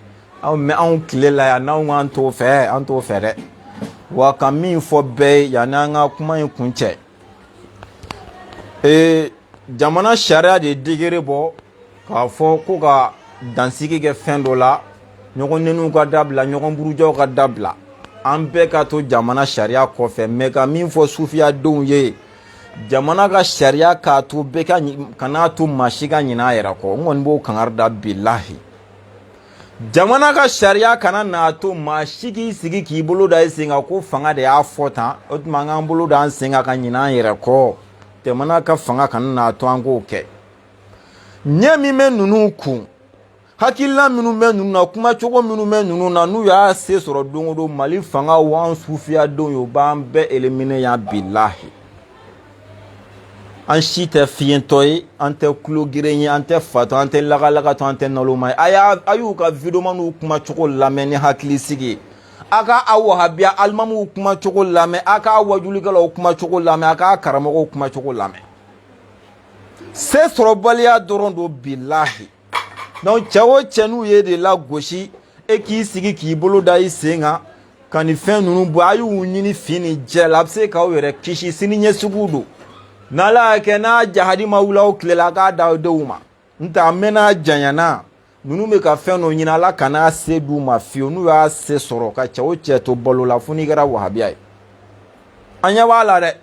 mais anw tile la yan n'anw k'an t'o fɛ an t'o fɛ dɛ wa ka min fɔ bɛɛ ye yanni an ka kuma in kun cɛ jamana sariya de ye degere bɔ k'a fɔ ko ka dansigi kɛ fɛn dɔ la ɲɔgɔn neniw ka dabila ɲɔgɔn burujaw ka dabila an bɛɛ ka to jamana sariya kɔfɛ mais ka min fɔ sufiyadenw ye jamana ka sariya k'a to bɛɛ kana to maa si ka ɲinɛ a yɛrɛ kɔ n kɔni b'o kangari da bilahi jamana ka sariya kana n'a to maa si k'i sigi k'i bolo da i sen kan ko fanga de y'a fɔ tan o tuma an k'an bolo da an sen kan ka ɲinɛ an yɛrɛ kɔ jamana ka fanga kana n'a to an k'o kɛ ɲɛ min bɛ ninnu kun hakilina minnu bɛ ninnu na kuma cogo minnu bɛ ninnu na n'u y'a se sɔrɔ don o don mali fanga o an sufiyadenw ye o b'an bɛɛ éliminer yan bilahi an si tɛ fiyɛntɔ ye an tɛ kulo geren ye an tɛ fatɔ an tɛ lagalagatɔ an tɛ naloma ye a y'u ka vidéoman n'u kumacogo lamɛn ni hakili sigi ye a ka a wahabiya alimamuw kumacogo lamɛn a ka wajulikɛlaw kumacogo lamɛn a ka karamɔgɔw kumacogo lamɛn se sɔrɔbaliya dɔrɔn don bilahi donc cɛ o cɛ n'u ye de lagosi e k'i sigi k'i bolo da i sen kan ka nin fɛn ninnu bɔ a y'u ɲini fin ni jɛ la a bɛ se k'aw yɛrɛ kisi sini ɲɛsigiw don n'ala y'a kɛ n'a jahadi ma wuli aw tile la a k'a d'aw denw ma n tɛ a mɛnna janyana ninnu bɛ ka fɛn dɔ ɲini ala kan'a se d'u ma fiyewu n'u y'a se sɔrɔ ka cɛ o cɛ to balo la fo n'i kɛra wahabiya ye an ɲɛ b'a la dɛ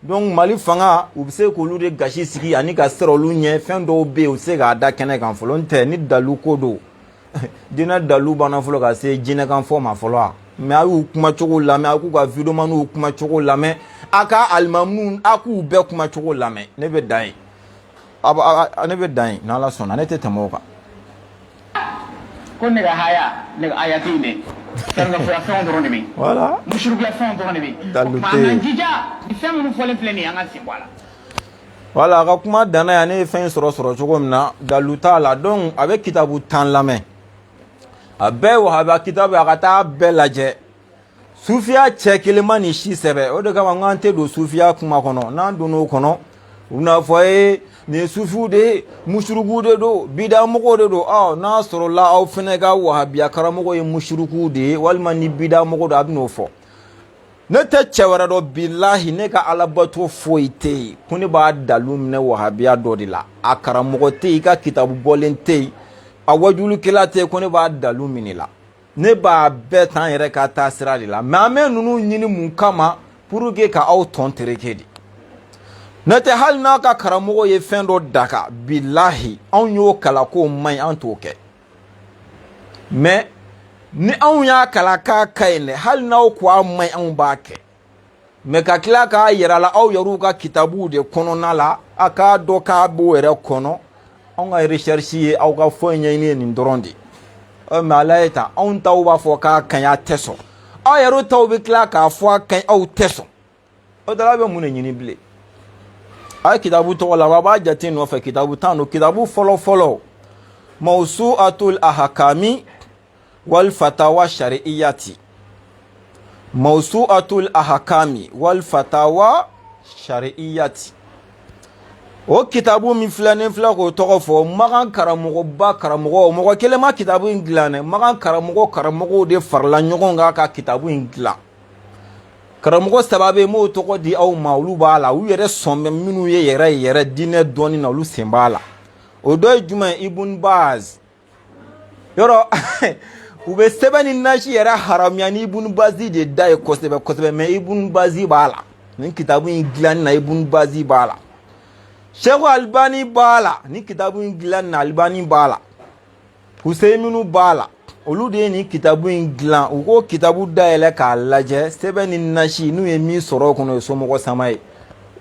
donc mali fanga u bɛ se k'olu de gasi sigi ani ka siran olu ɲɛ fɛn dɔw bɛ yen u tɛ se k'a da kɛnɛ kan fɔlɔ n tɛ ni dalu ko don diinɛ dalu banna fɔlɔ ka se jinɛ kan fɔ ma fɔlɔ mais a y'u kumacogo lamɛn a k'u ka vidéomaniw kumacogo lamɛn a ka alimamuw a k'u bɛɛ kumacogo lamɛn ne bɛ dan ye ne bɛ dan ye n'ala sɔnna ne tɛ tɛmɛ o kan. ko ne ka haya ne ka aya tɛ yen dɛ sariya fɛnw dɔrɔn de bɛ yen voilà musurukuya fɛnw dɔrɔn de bɛ yen dalu o tuma an k'an jija ni fɛn minnu fɔlen filɛ nin ye an ka sen bɔ a la. voilà a ka kuma danna yan ne ye fɛn sɔrɔ cogo min na dalu t'a la donc a bɛ kitabu 10 lamɛn a bɛɛ ye wahabiya kitabu a ka taa bɛɛ lajɛ sufiya cɛ kelen ma nin si sɛbɛ o de kama n k'an tɛ don sufiya kuma kɔnɔ n'an donna o kɔnɔ u bɛna fɔ ye nin ye sufiw de ye musurukuw de don bidamɔgɔw de don n'a sɔrɔla aw fana ka wahabiya karamɔgɔ ye musurukuw de ye walima ni bidamɔgɔ don a bɛn'o fɔ ne tɛ cɛ wɛrɛ dɔn bilahi ne ka alabato foyi tɛ yen ko ne b'a dalu minɛ wahabiya dɔ de la a karamɔgɔ tɛ yen i ka kitabu bɔlen tɛ yen a wajulikɛla tɛ yen ko ne b'a dalu minɛ la ne b'a bɛɛ ta an yɛrɛ ka taa sira de la mais an bɛ ninnu ɲini mun kama pour que ka aw tɔn tereke de ne tɛ hali n'a ka karamɔgɔ ye fɛn dɔ daga bilahi anw y'o kalan k'o man ɲi an t'o kɛ mais ni anw y'a kalan k'a ka ɲi dɛ hali n'aw ko a man ɲi anw b'a kɛ mais ka tila k'a yira la aw yɛrɛw ka kitabuw de kɔnɔna la a k'a dɔn k'a b'o yɛrɛ kɔnɔ anw ka recherche ye aw ka fɛn ɲɛɲini ye nin dɔrɔn de mais ala ye tan anw taw b'a fɔ k'a ka ɲi a tɛ sɔn aw yɛrɛw taw bɛ tila k'a fɔ a ka ɲi aw tɛ sɔn o dala bɛ mun de ɲini bilen a ye kitabu tɔgɔ la a b'a jate nɔfɛ kitabu 10 don kitabu fɔlɔ mawsu'atul ahkami wal fatawa shar'iyyati mawsu'atul ahkami wal fatawa shar'iyyati o kitabu min filɛ ne filɛ k'o tɔgɔ fɔ magan karamɔgɔba karamɔgɔ mɔgɔ kelen ma kitabu in dilan dɛ magan karamɔgɔw de farala ɲɔgɔn kan ka kitabu in dilan karamɔgɔ saba bɛ yen m'o tɔgɔ di aw ma olu b'a la u yɛrɛ sɔn bɛ minnu ye yɛrɛ diinɛ dɔɔnin na olu sen b'a la o dɔ ye jumɛn ye Ibn Baz yɔrɔ u bɛ sɛbɛn ni nasi yɛrɛ haramiya ni Ibn Baz de da ye kosɛbɛ kosɛbɛ mais Ibn Baz b'a la nin kitabu in dilanni na Ibn Baz b'a la Sheikh Albani b'a la ni kitabu in dilanni na Albani b'a la Huseyminu b'a la olu de ye nin kitabu in dilan u ko kitabu dayɛlɛ k'a lajɛ sɛbɛn ni nasi n'u ye min sɔrɔ o kɔnɔ o ye somɔgɔ sama ye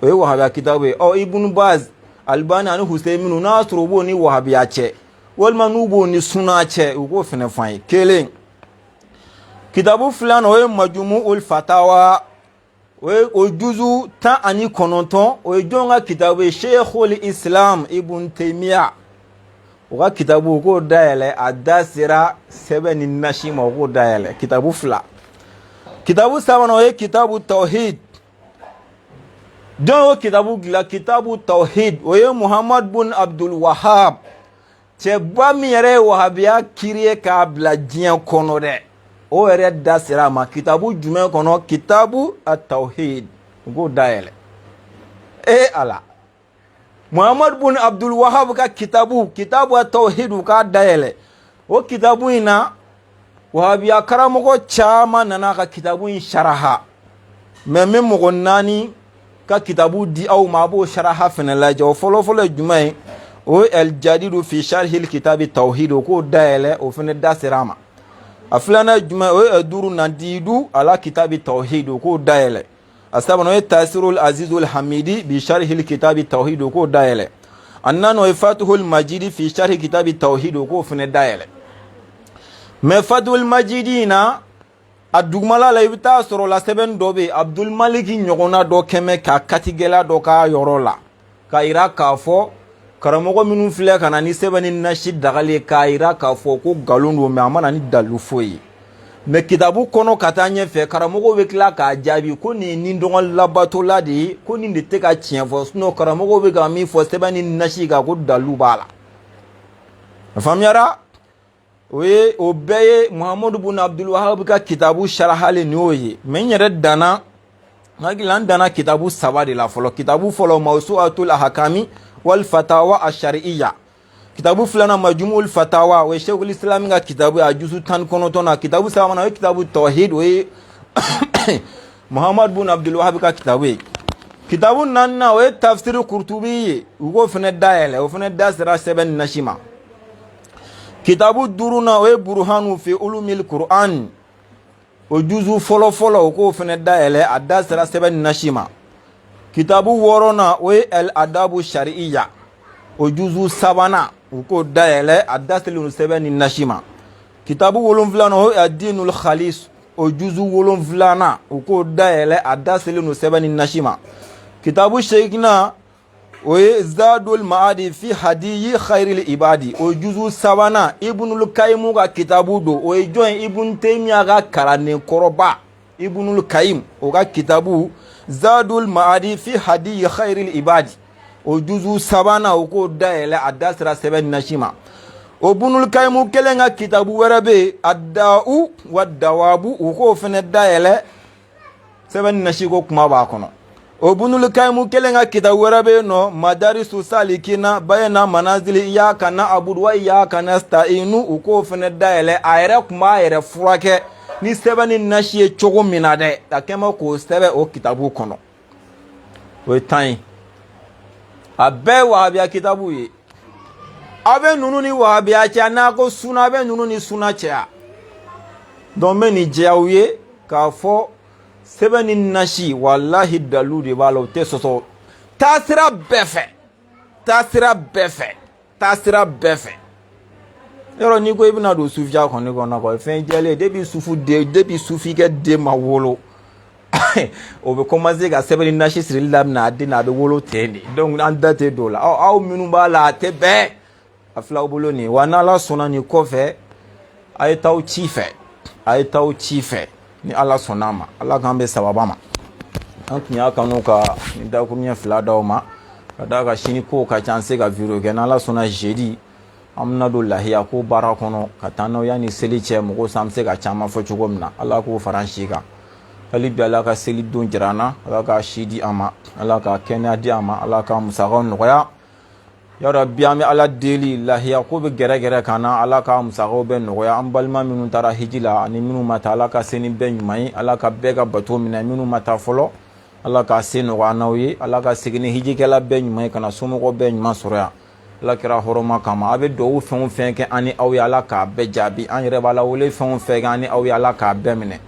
o ye wahabiya kitabu ye Ibn Baz Albani ani Huseyminu n'a sɔrɔ u b'o ni wahabiya cɛ walima n'u b'o ni suna cɛ u k'o fɛnɛ fɔ an ye kelen kitabu filanan o ye Majmu'ul Fatawa o juzu 19 o ye jɔn ka kitabu ye Sheikhul Islam Ibn Taymiya o ka kitabu o k'o dayɛlɛ a da sera sɛbɛn ni nasi ma o k'o dayɛlɛ kitabu 2 kitabu 3 o ye kitabu tawhid jɔn o kitabu dilan kitabu tawhid o ye Muhammad bin Abdul Wahab cɛba min yɛrɛ ye wahabiya kiri ye k'a bila diɲɛ kɔnɔ dɛ o yɛrɛ da sera a ma kitabu jumɛn kɔnɔ kitabu at-tawhid o k'o dayɛlɛ ala Muhammad bin Abdul Wahab ka kitabu at-tawhid u k'a dayɛlɛ o kitabu in na wahabiya karamɔgɔ caman nana ka kitabu in sharaha mais min mɔgɔ 4 ka kitabu di aw ma a b'o sharaha fɛnɛ lajɛ o fɔlɔfɔlɔ ye jumɛn ye o ye al-jadidu fi sharhil kitabi tawhid o k'o dayɛlɛ o fɛnɛ da sera a ma a filanan ye jumɛn o ye duru nadidu ala kitabi tawhid o k'o dayɛlɛ a sabanan o ye tasirul azizul hamidi bi sharhil kitabi tawhid o k'o dayɛlɛ a nanan o ye fatuhul majidi fi sharhi kitabi tawhid o k'o fɛnɛ dayɛlɛ mais fatuhul majidi in na a dugumala la i bɛ taa sɔrɔ la sɛbɛn dɔ bɛ Abdul Malik ɲɔgɔnna dɔ kɛmɛ ka katigɛla dɔ k'a yɔrɔ la k'a yira k'a fɔ karamɔgɔ minnu filɛ ka na ni sɛbɛn ni nasi dagalen k'a yira k'a fɔ ko nkalon don mais a ma na ni dalilu foyi ye mais kitabu kɔnɔ ka taa ɲɛfɛ karamɔgɔ bɛ tila k'a jaabi ko nin ye nin dɔgɔ labatola de ye ko nin de tɛ ka tiɲɛ fɔ sinon karamɔgɔ bɛ ka min fɔ sɛbɛn ni nasi kan ko dalilu b'a la a faamuyara o bɛɛ ye Muhamadu bun Abdul Wahab ka kitabu sarahali ni y'o ye mais n yɛrɛ danna hakili an danna kitabu 3 de la fɔlɔ kitabu fɔlɔ Mawsu'atul Ahkami wal Fatawa ash-Shar'iyya kitabu filanan Majmu'ul Fatawa o ye Sheikhul Islam ka kitabu a juzu 19 na kitabu sabanan o ye kitabu Tawhid o ye Muhammad bun Abdul Wahab ka kitabu ye kitabu naaninan o ye Tafsir Qurtubi ye u k'o fana dayɛlɛ o fana da sera sɛbɛn nasi ma kitabu duurunan o ye Burhanu fi ulumil Qur'an o juzu fɔlɔ o k'o fana dayɛlɛ a da sera sɛbɛn nasi ma kitabu wɔɔrɔnan o ye El Adabu Shar'iyya o juzu sabanan u k'o dayɛlɛ a da selen sɛbɛn ni nasi ma kitabu wolonfilanan o ye Ad-Dinul Khalis o juzu wolonfilanan u k'o dayɛlɛ a da selen sɛbɛn ni nasi ma kitabu seeginan o ye Zadul Ma'adi fi hadiyi khairil ibadi o juzu sabanan Ibnul Qayyim ka kitabu do o ye jɔn Ibn Taymiya ka kalanden kɔrɔba Ibnul Qayyim o ka kitabu Zadul Ma'adi fi hadiyi khairil ibadi o juzu sabanan o k'o dayɛlɛ a da sera sɛbɛn nasi ma o Ibnul Qayyim kelen ka kitabu wɛrɛ bɛ yen Ad-Da'u wad-Dawabu o k'o fana dayɛlɛ sɛbɛn nasi ko kuma b'a kɔnɔ o Ibnul Qayyim kelen ka kitabu wɛrɛ bɛ yen nɔ Madarisu Salikina bayna manazili iyyaka na'budu wa iyyaka nasta'inu o k'o fana dayɛlɛ a yɛrɛ tun b'a yɛrɛ furakɛ ni sɛbɛn ni nasi ye cogo min na dɛ a kɛ ma k'o sɛbɛn o kitabu kɔnɔ o ye 10 ye a bɛɛ ye wahabiya kitabu ye a bɛ ninnu ni wahabiya cɛ n'a ko suna a bɛ ninnu ni suna cɛya donc n bɛ nin diya aw ye k'a fɔ sɛbɛn ni nasi walahi dalilu de b'a la o tɛ sɔsɔ taasira bɛɛ fɛ taasira bɛɛ fɛ taasira bɛɛ fɛ yɔrɔ n'i ko i bɛna don sufiya kɔni kɔnɔ kɔ fɛn jɛlen depuis sufikɛ den ma wolo o bɛ commencer ka sɛbɛn ni nasi sirili daminɛ a den na a bɛ wolo ten de donc an da tɛ don o la aw minnu b'a la a tɛ bɛɛ a filaw bolo nin wa n'Ala sɔnna nin kɔfɛ a ye t'aw ci fɛ a ye t'aw ci fɛ ni Ala sɔnna a ma Ala k'an bɛ sababa ma an tun y'a kanu ka nin dakuruɲɛ 2 d'aw ma ka d'a kan sini kow ka ca an se ka video kɛ n'Ala sɔnna jeudi an bɛna don lahiya ko baara kɔnɔ ka taa n'aw yanni seli cɛ mɔgɔw san bɛ se ka caman fɔ cogo min na Ala k'o fara an si kan hali bi Ala ka seli don jira an na Ala ka si di an ma Ala ka kɛnɛya di an ma Ala ka musakaw nɔgɔya ya Rabbi an bɛ Ala deli lahiya ko bɛ gɛrɛ kan na Ala ka musakaw bɛ nɔgɔya an balima minnu taara hiji la ani minnu ma taa Ala ka se ni bɛɛ ɲuman ye Ala ka bɛɛ ka bato minɛ minnu ma taa fɔlɔ Ala ka se nɔgɔya n'aw ye Ala ka segin ni hijikɛla bɛɛ ɲuman ye ka na somɔgɔw bɛɛ ɲuman sɔrɔ yan Ala kɛra hɔrɔma kama a bɛ duwawu fɛn o fɛn kɛ an ni aw ye Ala k'a bɛɛ jaabi an yɛrɛ b'a la wele fɛn o fɛn kɛ an ni aw ye Ala k'a bɛɛ minɛ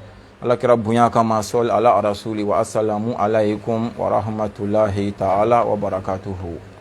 Ala kɛra bonya kama sɔli ala rasuli wa assalamu alaikum wa rahmatulahi ta'ala wa barakatuhu